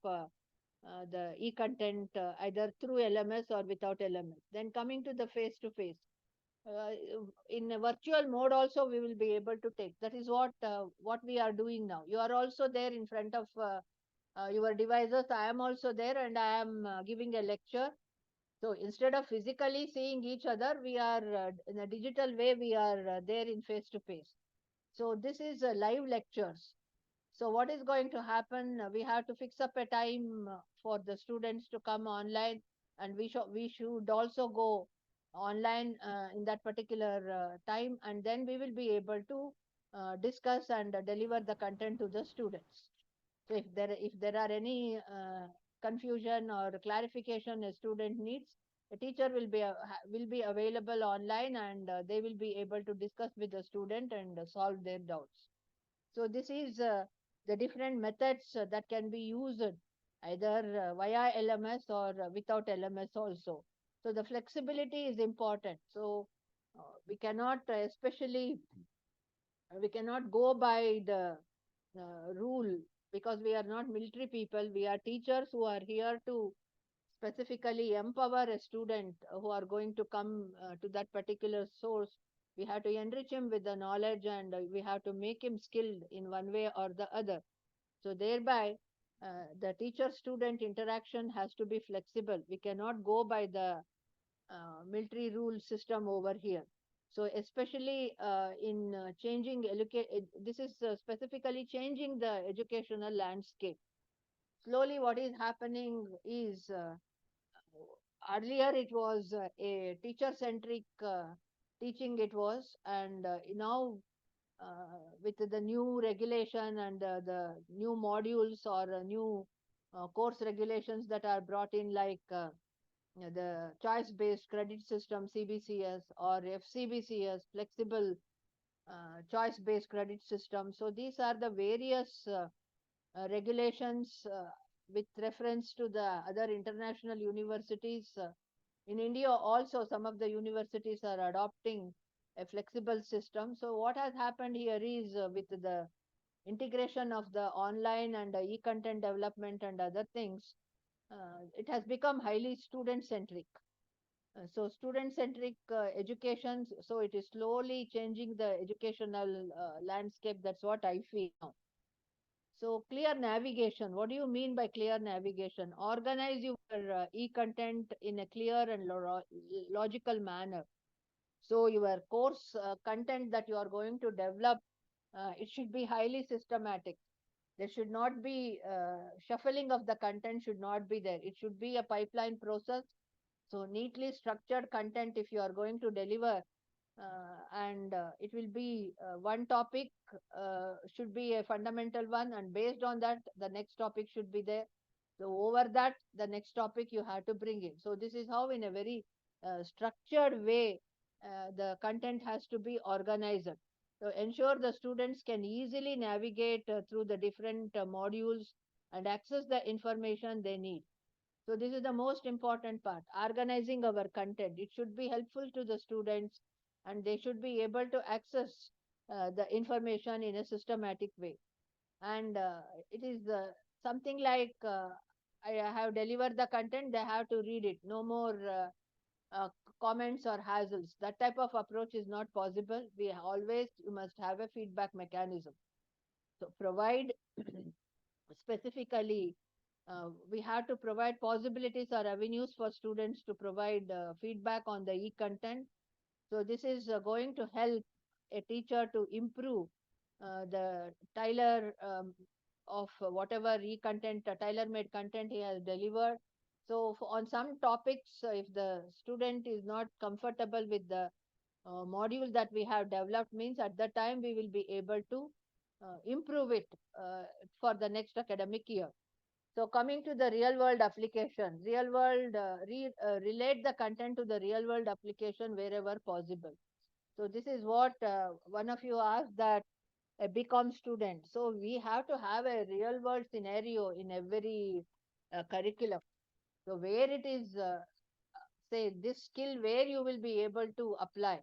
the e-content either through LMS or without LMS. Then coming to the face-to-face. Uh, in a virtual mode also we will be able to take. That is what we are doing now. You are also there in front of your devices. I am also there and I am giving a lecture. So instead of physically seeing each other, we are in a digital way, we are there in face-to-face. So this is live lectures. So what is going to happen? We have to fix up a time for the students to come online, and we should also go online in that particular time, and then we will be able to discuss and deliver the content to the students. So if there are any confusion or clarification a student needs, a teacher will be available online, and they will be able to discuss with the student and solve their doubts. So this is the different methods that can be used either via LMS or without LMS also. So the flexibility is important. So we cannot, especially we cannot go by the rule, because we are not military people. We are teachers who are here to specifically empower a student who are going to come to that particular source. We have to enrich him with the knowledge, and we have to make him skilled in one way or the other. So thereby, the teacher-student interaction has to be flexible. We cannot go by the military rule system over here. So especially in changing this is specifically changing the educational landscape. Slowly, what is happening is earlier it was a teacher-centric teaching it was, and now with the new regulation and the new modules or new course regulations that are brought in, like the choice-based credit system CBCS or FCBCS, flexible choice-based credit system. So these are the various regulations with reference to the other international universities In India also, some of the universities are adopting a flexible system. So what has happened here is with the integration of the online and e-content development and other things, it has become highly student-centric. So student-centric education, so it is slowly changing the educational landscape. That's what I feel now. So clear navigation. What do you mean by clear navigation? Organize your e-content in a clear and logical manner. So your course content that you are going to develop, it should be highly systematic. There should not be shuffling of the content should not be there. It should be a pipeline process. So neatly structured content if you are going to deliver, and it will be one topic should be a fundamental one, and based on that the next topic should be there. So over that the next topic you have to bring in. So this is how in a very structured way the content has to be organized. So ensure the students can easily navigate through the different modules and access the information they need. So this is the most important part, organizing our content. It should be helpful to the students and they should be able to access the information in a systematic way. And it is something like I have delivered the content, they have to read it. No more comments or hassles. That type of approach is not possible. You must have a feedback mechanism. So provide specifically we have to provide possibilities or avenues for students to provide feedback on the e-content. So this is going to help a teacher to improve the of whatever e-content, tailor-made content he has delivered. So on some topics, if the student is not comfortable with the module that we have developed, means at that time we will be able to improve it for the next academic year. So coming to the real world application, relate the content to the real world application wherever possible. So this is what one of you asked, that a BCom student. So we have to have a real world scenario in every curriculum. So where it is, say this skill where you will be able to apply.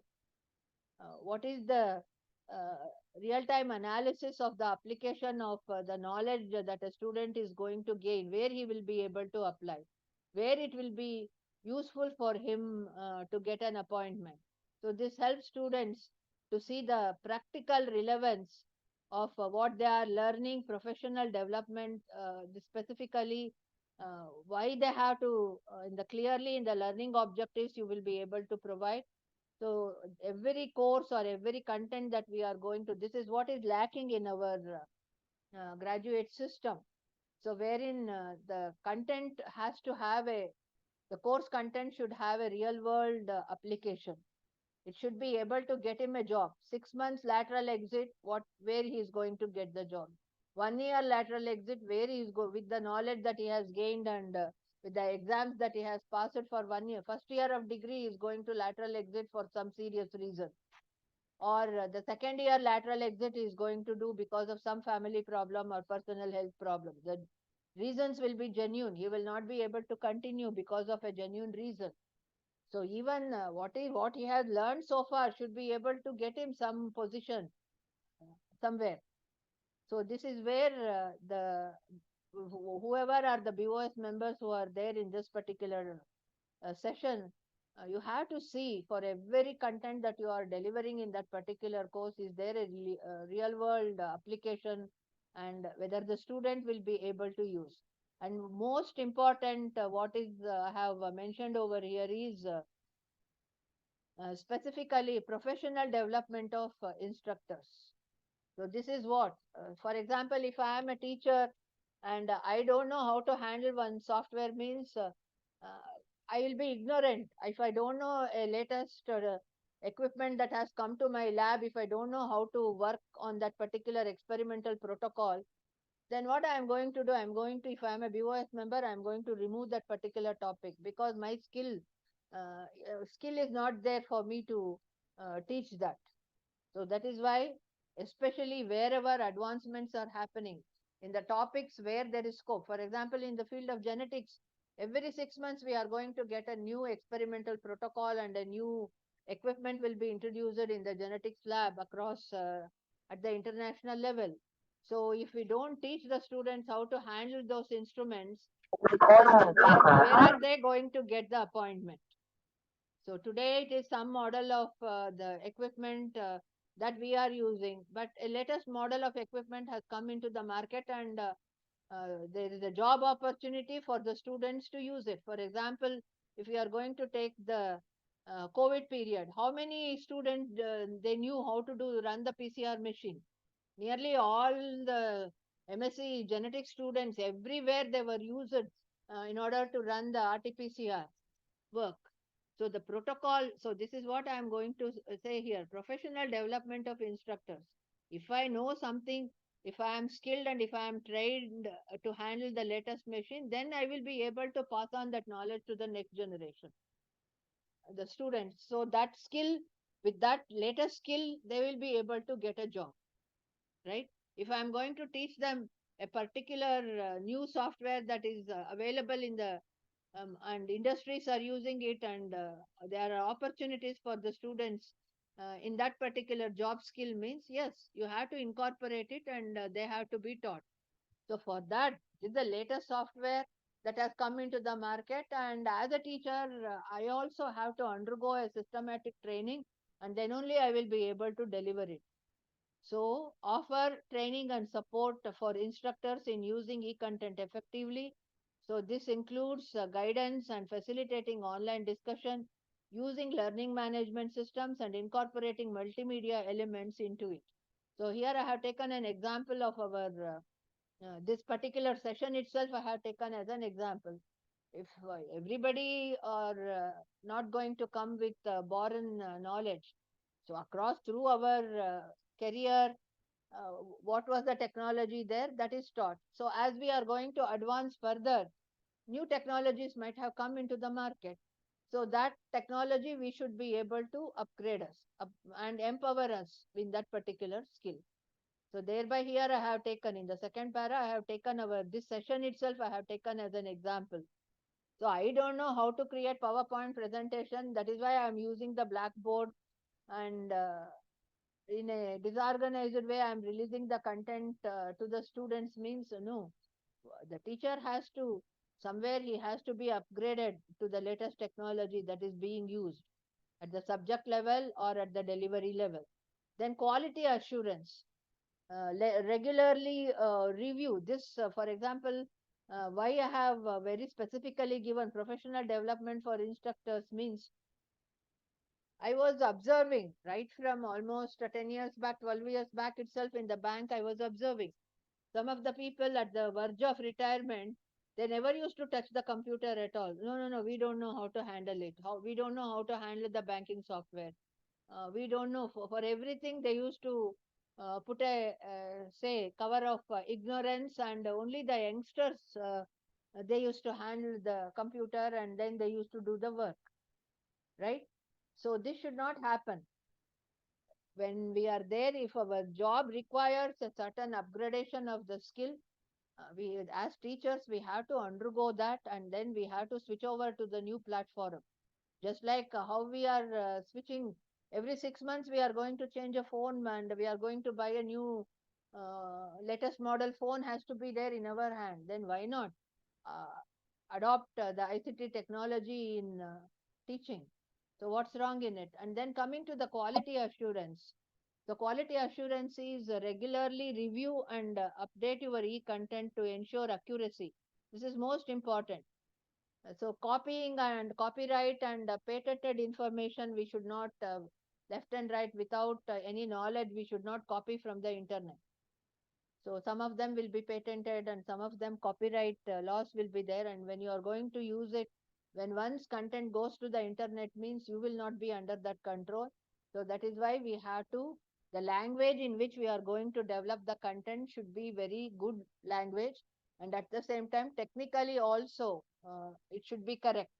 What is the uh, real-time analysis of the application of the knowledge that a student is going to gain, where he will be able to apply, where it will be useful for him to get an appointment. So this helps students to see the practical relevance of what they are learning, professional development, specifically why they have to, clearly in the learning objectives you will be able to provide. So every course or every content that we are going to, this is what is lacking in our graduate system. So wherein the content has to have the course content should have a real world application. It should be able to get him a job. 6 months lateral exit, where he is going to get the job. 1 year lateral exit, where he is with the knowledge that he has gained and with the exams that he has passed for 1 year. First year of degree is going to lateral exit for some serious reason. Or the second year lateral exit is going to do because of some family problem or personal health problem. The reasons will be genuine. He will not be able to continue because of a genuine reason. So even what he has learned so far should be able to get him some position somewhere. So this is where whoever are the BOS members who are there in this particular session, you have to see for every content that you are delivering in that particular course, is there a real world application and whether the student will be able to use. And most important, what is I have mentioned over here is specifically professional development of instructors. So this is what, for example, if I am a teacher and I don't know how to handle one software, means I will be ignorant. If I don't know a latest equipment that has come to my lab, if I don't know how to work on that particular experimental protocol, then what I am going to do, I am going to, if I am a BOS member, I am going to remove that particular topic because my skill is not there for me to teach that. So that is why, especially wherever advancements are happening in the topics where there is scope, for example, in the field of genetics, Every 6 months, we are going to get a new experimental protocol and a new equipment will be introduced in the genetics lab across at the international level. So if we don't teach the students how to handle those instruments, where are they going to get the appointment? So today it is some model of the equipment that we are using, but a latest model of equipment has come into the market and there is a job opportunity for the students to use it. For example, if we are going to take the COVID period, how many students they knew how to run the PCR machine? Nearly all the MSc genetics students everywhere they were used in order to run the RT-PCR work. So the protocol, so this is what I am going to say here, professional development of instructors. If I know something, if I am skilled and if I am trained to handle the latest machine, then I will be able to pass on that knowledge to the next generation, the students. So that skill, with that latest skill, they will be able to get a job, right? If I am going to teach them a particular new software that is available in the and industries are using it and there are opportunities for the students in that particular job skill, means yes, you have to incorporate it and they have to be taught. So for that, this is the latest software that has come into the market, and as a teacher I also have to undergo a systematic training and then only I will be able to deliver it. So offer training and support for instructors in using e-content effectively. So this includes guidance and facilitating online discussion, using learning management systems and incorporating multimedia elements into it. So here I have taken an example of our this particular session itself I have taken as an example. If everybody are not going to come with born knowledge, so across through our career, what was the technology there that is taught. So as we are going to advance further, new technologies might have come into the market. So that technology we should be able to upgrade us and empower us in that particular skill. So thereby here I have taken in the second para, I have taken our this session itself, I have taken as an example. So I don't know how to create PowerPoint presentation. That is why I am using the blackboard and in a disorganized way I am releasing the content to the students, means no. The teacher has to, somewhere he has to be upgraded to the latest technology that is being used at the subject level or at the delivery level. Then quality assurance. Regularly review this. For example, why I have very specifically given professional development for instructors means I was observing right from almost 10 years back, 12 years back itself in the bank, I was observing some of the people at the verge of retirement, they never used to touch the computer at all. No, no, no, we don't know how to handle it. We don't know how to handle the banking software. We don't know. For everything, they used to put a, say, cover of ignorance, and only the youngsters, they used to handle the computer and then they used to do the work, right? So this should not happen. When we are there, if our job requires a certain upgradation of the skill, we as teachers we have to undergo that and then we have to switch over to the new platform. Just like how we are switching every 6 months, we are going to change a phone and we are going to buy a new latest model phone has to be there in our hand. Then why not adopt the ICT technology in teaching? So what's wrong in it? And then coming to the quality assurance. The quality assurance is regularly review and update your e-content to ensure accuracy. This is most important. So copying and copyright and patented information, we should not left and right without any knowledge, we should not copy from the internet. So some of them will be patented and some of them copyright laws will be there. And when you are going to use it, when one's content goes to the internet, means you will not be under that control. So that is why we have to, the language in which we are going to develop the content should be very good language. And at the same time, technically also, it should be correct.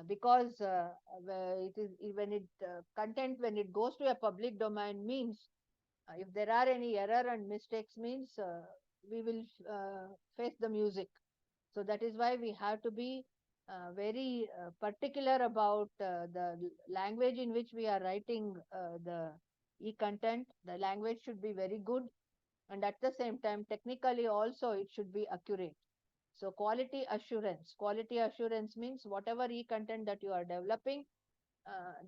Because it is when it content when it goes to a public domain, means if there are any error and mistakes, means we will face the music. So that is why we have to be very particular about the language in which we are writing the e-content. The language should be very good, and at the same time, technically also it should be accurate. So quality assurance means whatever e-content that you are developing,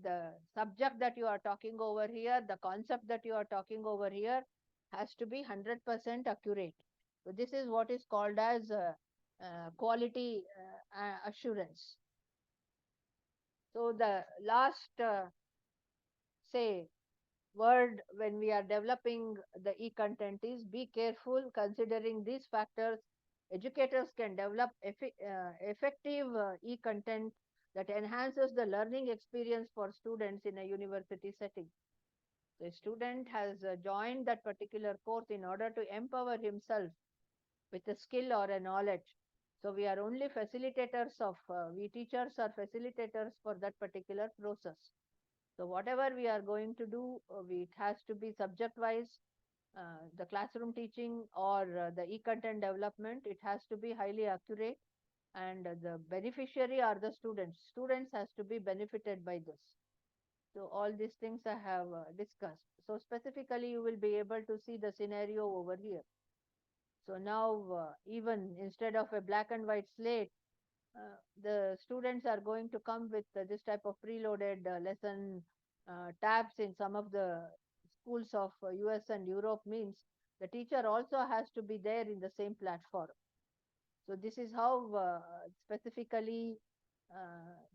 the subject that you are talking over here, the concept that you are talking over here has to be 100% accurate. So this is what is called as quality assurance. So the last, say, word when we are developing the e-content is be careful. Considering these factors, educators can develop effective e-content that enhances the learning experience for students in a university setting. The student has joined that particular course in order to empower himself with a skill or a knowledge. So we are only facilitators of, we teachers are facilitators for that particular process. So whatever we are going to do, it has to be subject-wise. The classroom teaching or the e-content development, it has to be highly accurate, and the beneficiary are the students. Students has to be benefited by this. So all these things I have discussed. So specifically, you will be able to see the scenario over here. So now, even instead of a black and white slate, the students are going to come with this type of preloaded lesson tabs in some of the schools of US and Europe. Means the teacher also has to be there in the same platform. So this is how specifically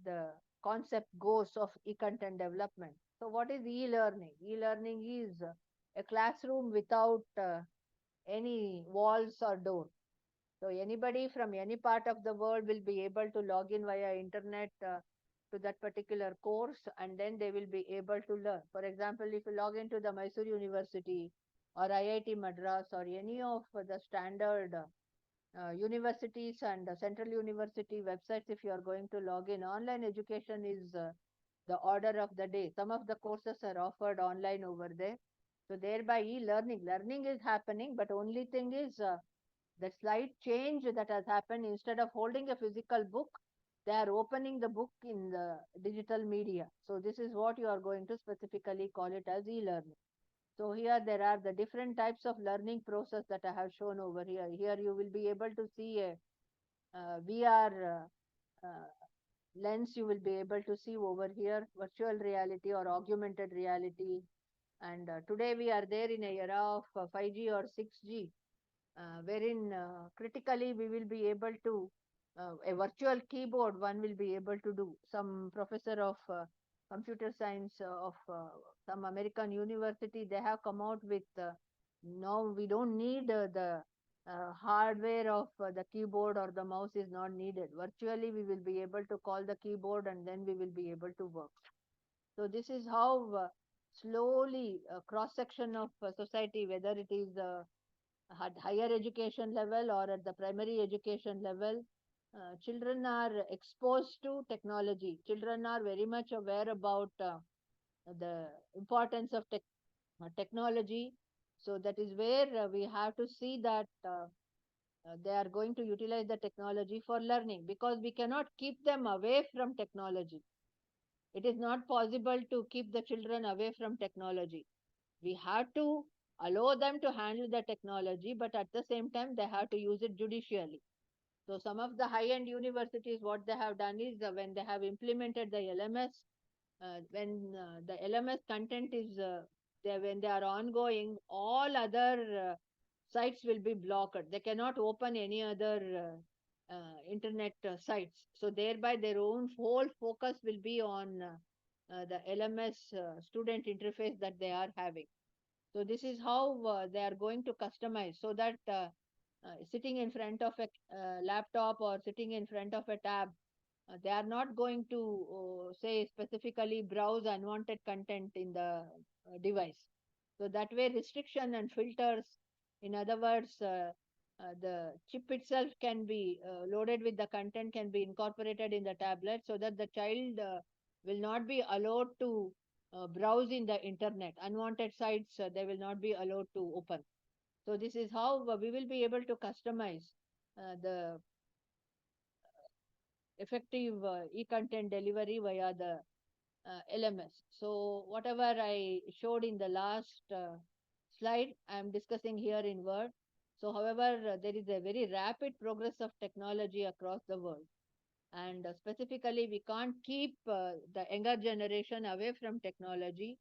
the concept goes of e-content development. So what is e-learning? E-learning is a classroom without any walls or door. So anybody from any part of the world will be able to log in via internet to that particular course, and then they will be able to learn. For example, if you log into the Mysore University or IIT Madras or any of the standard universities and central university websites, if you are going to log in, online education is the order of the day. Some of the courses are offered online over there. So thereby e-learning, learning is happening, but only thing is the slight change that has happened. Instead of holding a physical book, they are opening the book in the digital media. So this is what you are going to specifically call it as e-learning. So here there are the different types of learning process that I have shown over here. Here you will be able to see a VR lens. You will be able to see over here virtual reality or augmented reality. And today we are there in a era of 5G or 6G, wherein critically we will be able to, a virtual keyboard one will be able to do. Some professor of computer science of some American university, they have come out with, now we don't need the hardware of the keyboard or the mouse is not needed. Virtually we will be able to call the keyboard and then we will be able to work. So this is how slowly cross section of society, whether it is at higher education level or at the primary education level, children are exposed to technology. Children are very much aware about the importance of technology. So that is where we have to see that they are going to utilize the technology for learning, because we cannot keep them away from technology. It is not possible to keep the children away from technology. We have to allow them to handle the technology, but at the same time, they have to use it judicially. So some of the high-end universities, what they have done is when they have implemented the LMS, when the LMS content is there, when they are ongoing, all other sites will be blocked. They cannot open any other internet sites. So thereby their own whole focus will be on the LMS student interface that they are having. So this is how they are going to customize, so that sitting in front of a laptop or sitting in front of a tab, they are not going to say specifically browse unwanted content in the device. So that way restriction and filters, in other words, the chip itself can be loaded with the content, can be incorporated in the tablet, so that the child will not be allowed to browse in the internet. Unwanted sites, they will not be allowed to open. So this is how we will be able to customize the effective e-content delivery via the LMS. So whatever I showed in the last slide, I am discussing here in Word. So however, there is a very rapid progress of technology across the world. And specifically, we can't keep the younger generation away from technology.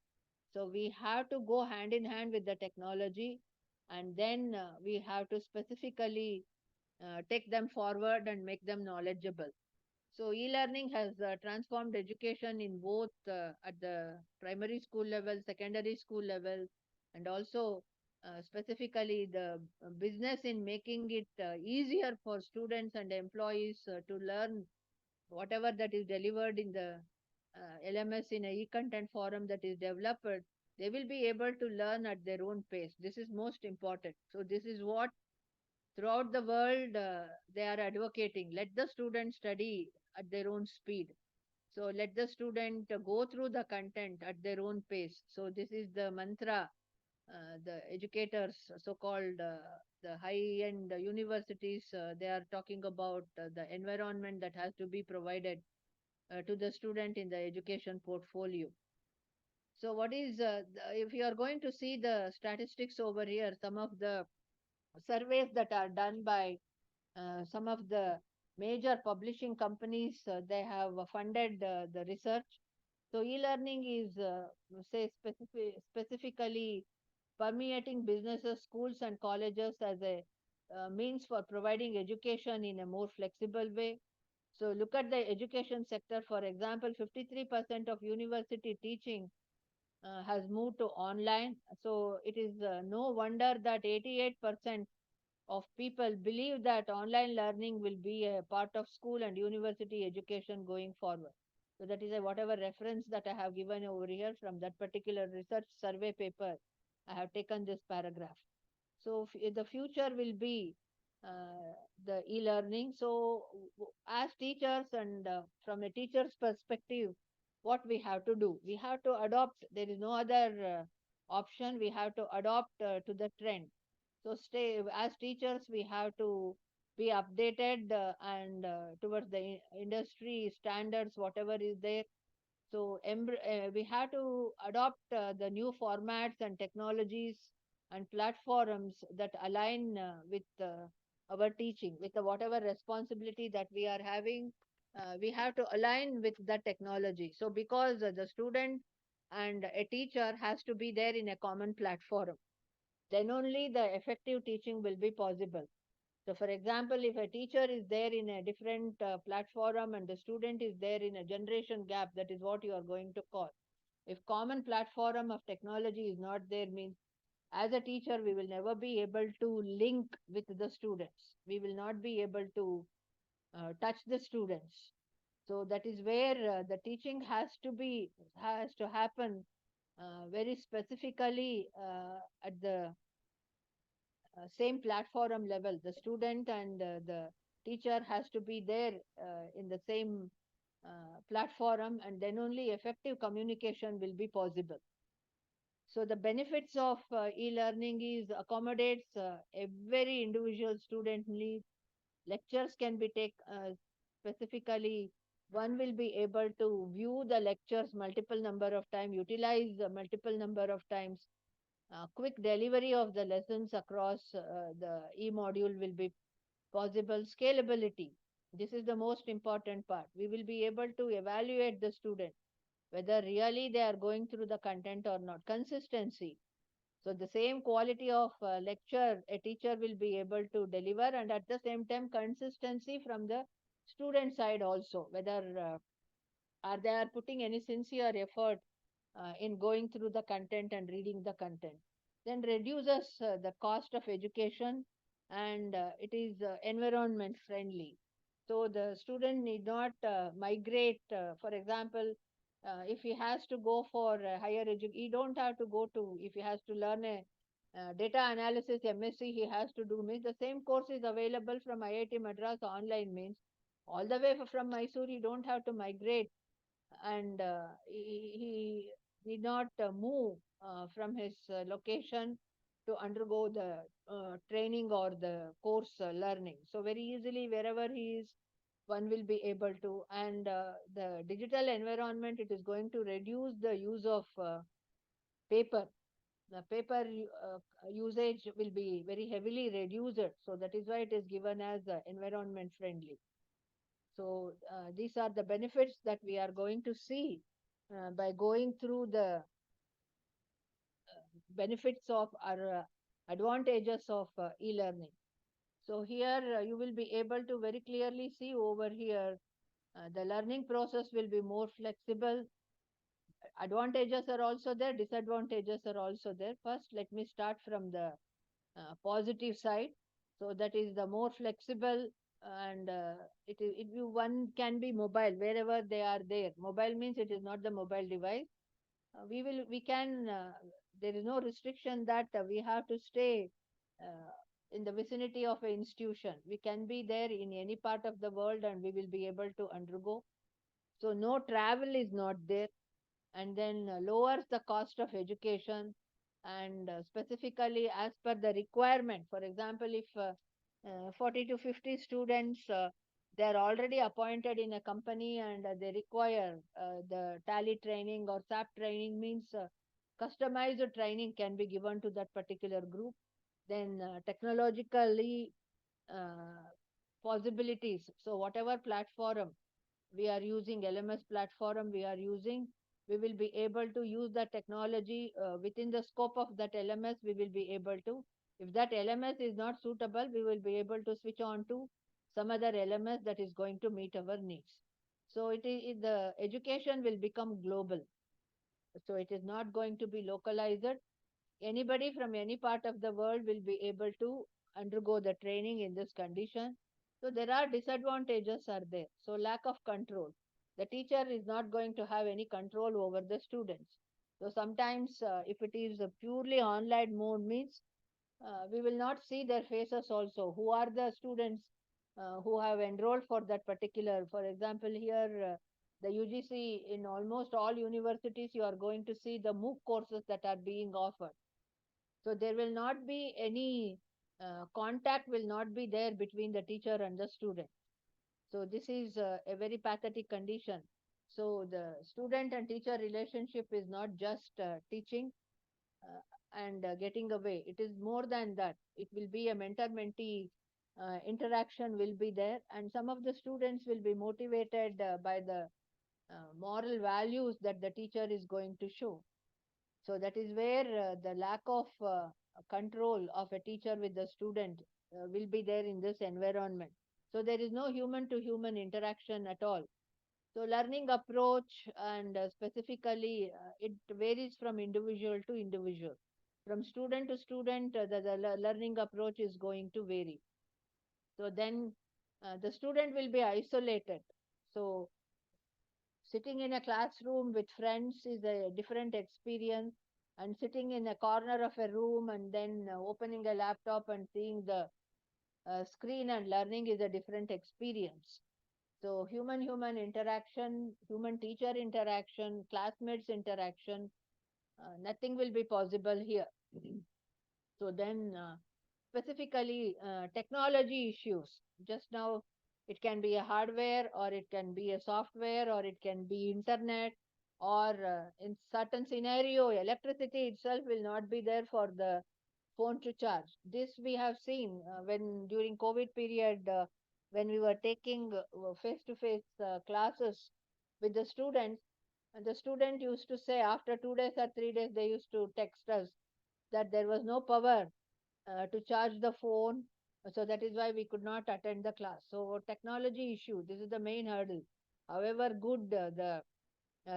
So we have to go hand in hand with the technology, and then we have to specifically take them forward and make them knowledgeable. So e-learning has transformed education in both at the primary school level, secondary school level, and also specifically the business in making it easier for students and employees to learn whatever that is delivered in the LMS in a e-content forum that is developed. They will be able to learn at their own pace. This is most important. So this is what throughout the world they are advocating. Let the student study at their own speed. So let the student go through the content at their own pace. So this is the mantra the educators, so-called the high-end universities, they are talking about the environment that has to be provided to the student in the education portfolio. So what is, if you are going to see the statistics over here, some of the surveys that are done by some of the major publishing companies, they have funded the research. So e-learning is, say, specifically permeating businesses, schools, and colleges as a means for providing education in a more flexible way. So look at the education sector. For example, 53% of university teaching has moved to online. So it is no wonder that 88% of people believe that online learning will be a part of school and university education going forward. So that is a whatever reference that I have given over here from that particular research survey paper. I have taken this paragraph. So the future will be the e-learning. So as teachers and from a teacher's perspective, what we have to do? We have to adopt. There is no other option. We have to adopt to the trend. So stay as teachers, we have to be updated and towards the industry standards, whatever is there. So we have to adopt the new formats and technologies and platforms that align with our teaching, with the whatever responsibility that we are having. We have to align with the technology. So because the student and a teacher has to be there in a common platform, then only the effective teaching will be possible. So, for example, if a teacher is there in a different platform and the student is there in a generation gap, that is what you are going to call. If common platform of technology is not there, means as a teacher, we will never be able to link with the students. We will not be able to touch the students. So that is where the teaching has to happen very specifically at the same platform level. The student and the teacher has to be there in the same platform, and then only effective communication will be possible. So the benefits of e-learning is accommodates every individual student need. Lectures can be specifically. One will be able to view the lectures multiple number of times, utilize multiple number of times. Quick delivery of the lessons across the e-module will be possible. Scalability. This is the most important part. We will be able to evaluate the student, whether really they are going through the content or not. Consistency. So the same quality of lecture a teacher will be able to deliver, and at the same time consistency from the student side also, whether are they are putting any sincere effort in going through the content and reading the content. Then reduces the cost of education, and it is environment friendly. So the student need not migrate. For example, if he has to go for higher education, he don't have to go to, if he has to learn a data analysis MSc, he has to do, means the same course is available from IIT Madras online, means all the way from Mysore, he don't have to migrate, and he did not move from his location to undergo the training or the course learning. So very easily, wherever he is, one will be able to, and the digital environment, it is going to reduce the use of paper. The paper usage will be very heavily reduced, so that is why it is given as environment friendly. So these are the benefits that we are going to see by going through the benefits of our advantages of e-learning. So here you will be able to very clearly see over here the learning process will be more flexible. Advantages are also there, disadvantages are also there. First, let me start from the positive side. So that is the more flexible, and one can be mobile wherever they are there. Mobile means it is not the mobile device. We can, there is no restriction that we have to stay in the vicinity of an institution. We can be there in any part of the world and we will be able to undergo. So no travel is not there, and then lowers the cost of education, and specifically as per the requirement. For example, if 40 to 50 students, they are already appointed in a company and they require the tally training or SAP training, means customized training can be given to that particular group. Then technologically uh, possibilities. So whatever platform we are using, LMS platform we are using, we will be able to use the technology within the scope of that LMS. We will be able to, if that LMS is not suitable, we will be able to switch on to some other LMS that is going to meet our needs. So the education will become global. So it is not going to be localized. Anybody from any part of the world will be able to undergo the training in this condition. So there are disadvantages are there. So lack of control. The teacher is not going to have any control over the students. So sometimes if it is a purely online mode, means we will not see their faces also. Who are the students who have enrolled for that particular, for example, here the UGC, in almost all universities, you are going to see the MOOC courses that are being offered. So there will not be any contact will not be there between the teacher and the student. So this is a very pathetic condition. So the student and teacher relationship is not just teaching and getting away. It is more than that. It will be a mentor-mentee interaction will be there, and some of the students will be motivated by the moral values that the teacher is going to show. So that is where the lack of control of a teacher with the student will be there in this environment. So there is no human to human interaction at all. So learning approach, and specifically it varies from individual to individual. From student to student, the learning approach is going to vary. So then the student will be isolated. So sitting in a classroom with friends is a different experience, and sitting in a corner of a room and then opening a laptop and seeing the screen and learning is a different experience. So human interaction, human teacher interaction, classmates interaction, nothing will be possible here. So then specifically technology issues. Just now, it can be a hardware, or it can be a software, or it can be internet, or in certain scenario, electricity itself will not be there for the phone to charge. This we have seen when during COVID period, when we were taking face-to-face classes with the students, and the student used to say after 2 days or 3 days, they used to text us that there was no power to charge the phone. So that is why we could not attend the class. So technology issue, this is the main hurdle. However good the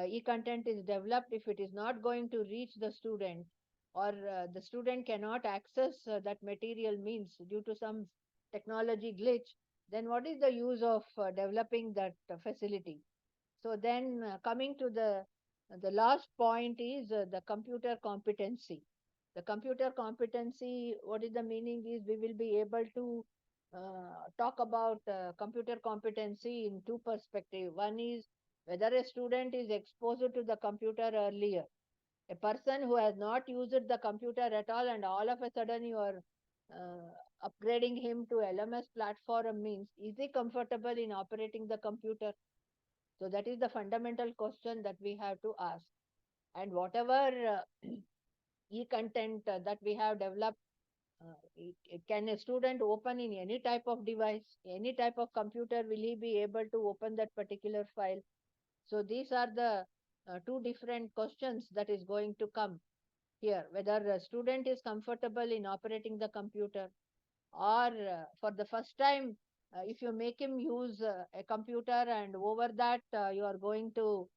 e-content is developed, if it is not going to reach the student, or the student cannot access that material, means due to some technology glitch, then what is the use of developing that facility? So then coming to the last point is the computer competency. The computer competency, what is the meaning is, we will be able to talk about computer competency in two perspectives. One is whether a student is exposed to the computer earlier. A person who has not used the computer at all, and all of a sudden you are upgrading him to LMS platform means, is he comfortable in operating the computer? So that is the fundamental question that we have to ask. And whatever e-content that we have developed, can a student open in any type of device, any type of computer? Will he be able to open that particular file? So these are the two different questions that is going to come here, whether a student is comfortable in operating the computer, or for the first time, if you make him use a computer and over that you are going to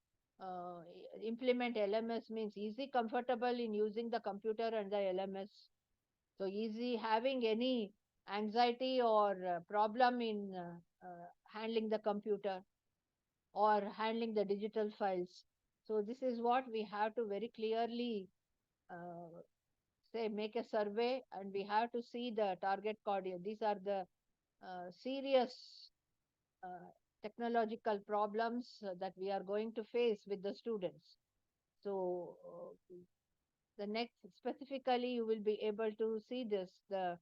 uh, implement LMS, means, is he comfortable in using the computer and the LMS? So is he having any anxiety or problem in handling the computer or handling the digital files? So this is what we have to very clearly say, make a survey, and we have to see the target audience. These are the serious technological problems that we are going to face with the students. So the next, specifically, you will be able to see this. The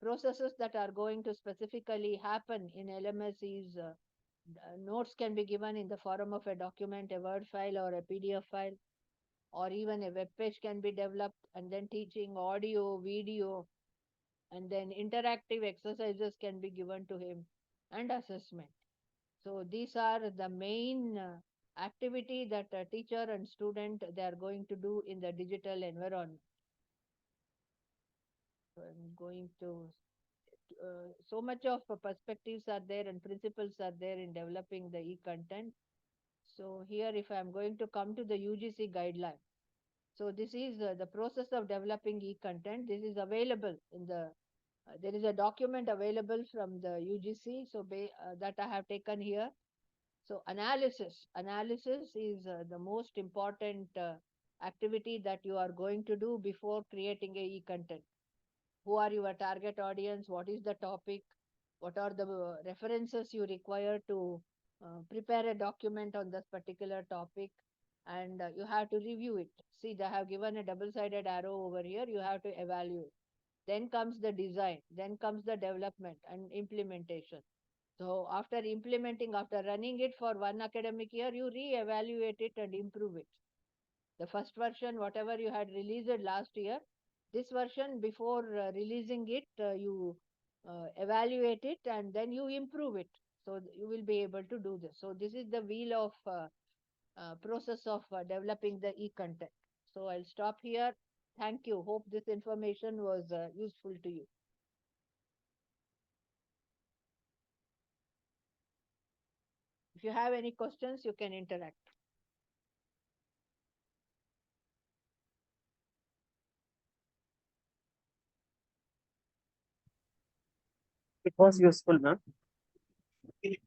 processes that are going to specifically happen in LMS is notes can be given in the form of a document, a Word file, or a PDF file, or even a web page can be developed, and then teaching audio, video, and then interactive exercises can be given to him, and assessment. So these are the main activity that a teacher and student, they are going to do in the digital environment. So I'm going to so much of perspectives are there and principles are there in developing the e-content. So here, if I'm going to come to the UGC guideline, so this is the process of developing e-content. This is available in the there is a document available from the UGC, so that I have taken here. So analysis is the most important activity that you are going to do before creating a e-content. Who are your target audience? What is the topic? What are the references you require to prepare a document on this particular topic? And you have to review it. See, they have given a double-sided arrow over here. You have to evaluate. Then comes the design. Then comes the development and implementation. So after implementing, after running it for one academic year, you re-evaluate it and improve it. The first version, whatever you had released last year, this version, before releasing it, you evaluate it and then you improve it. So you will be able to do this. So this is the wheel of process of developing the e-content. So I'll stop here. Thank you. Hope this information was useful to you. If you have any questions, you can interact. It was useful, ma'am.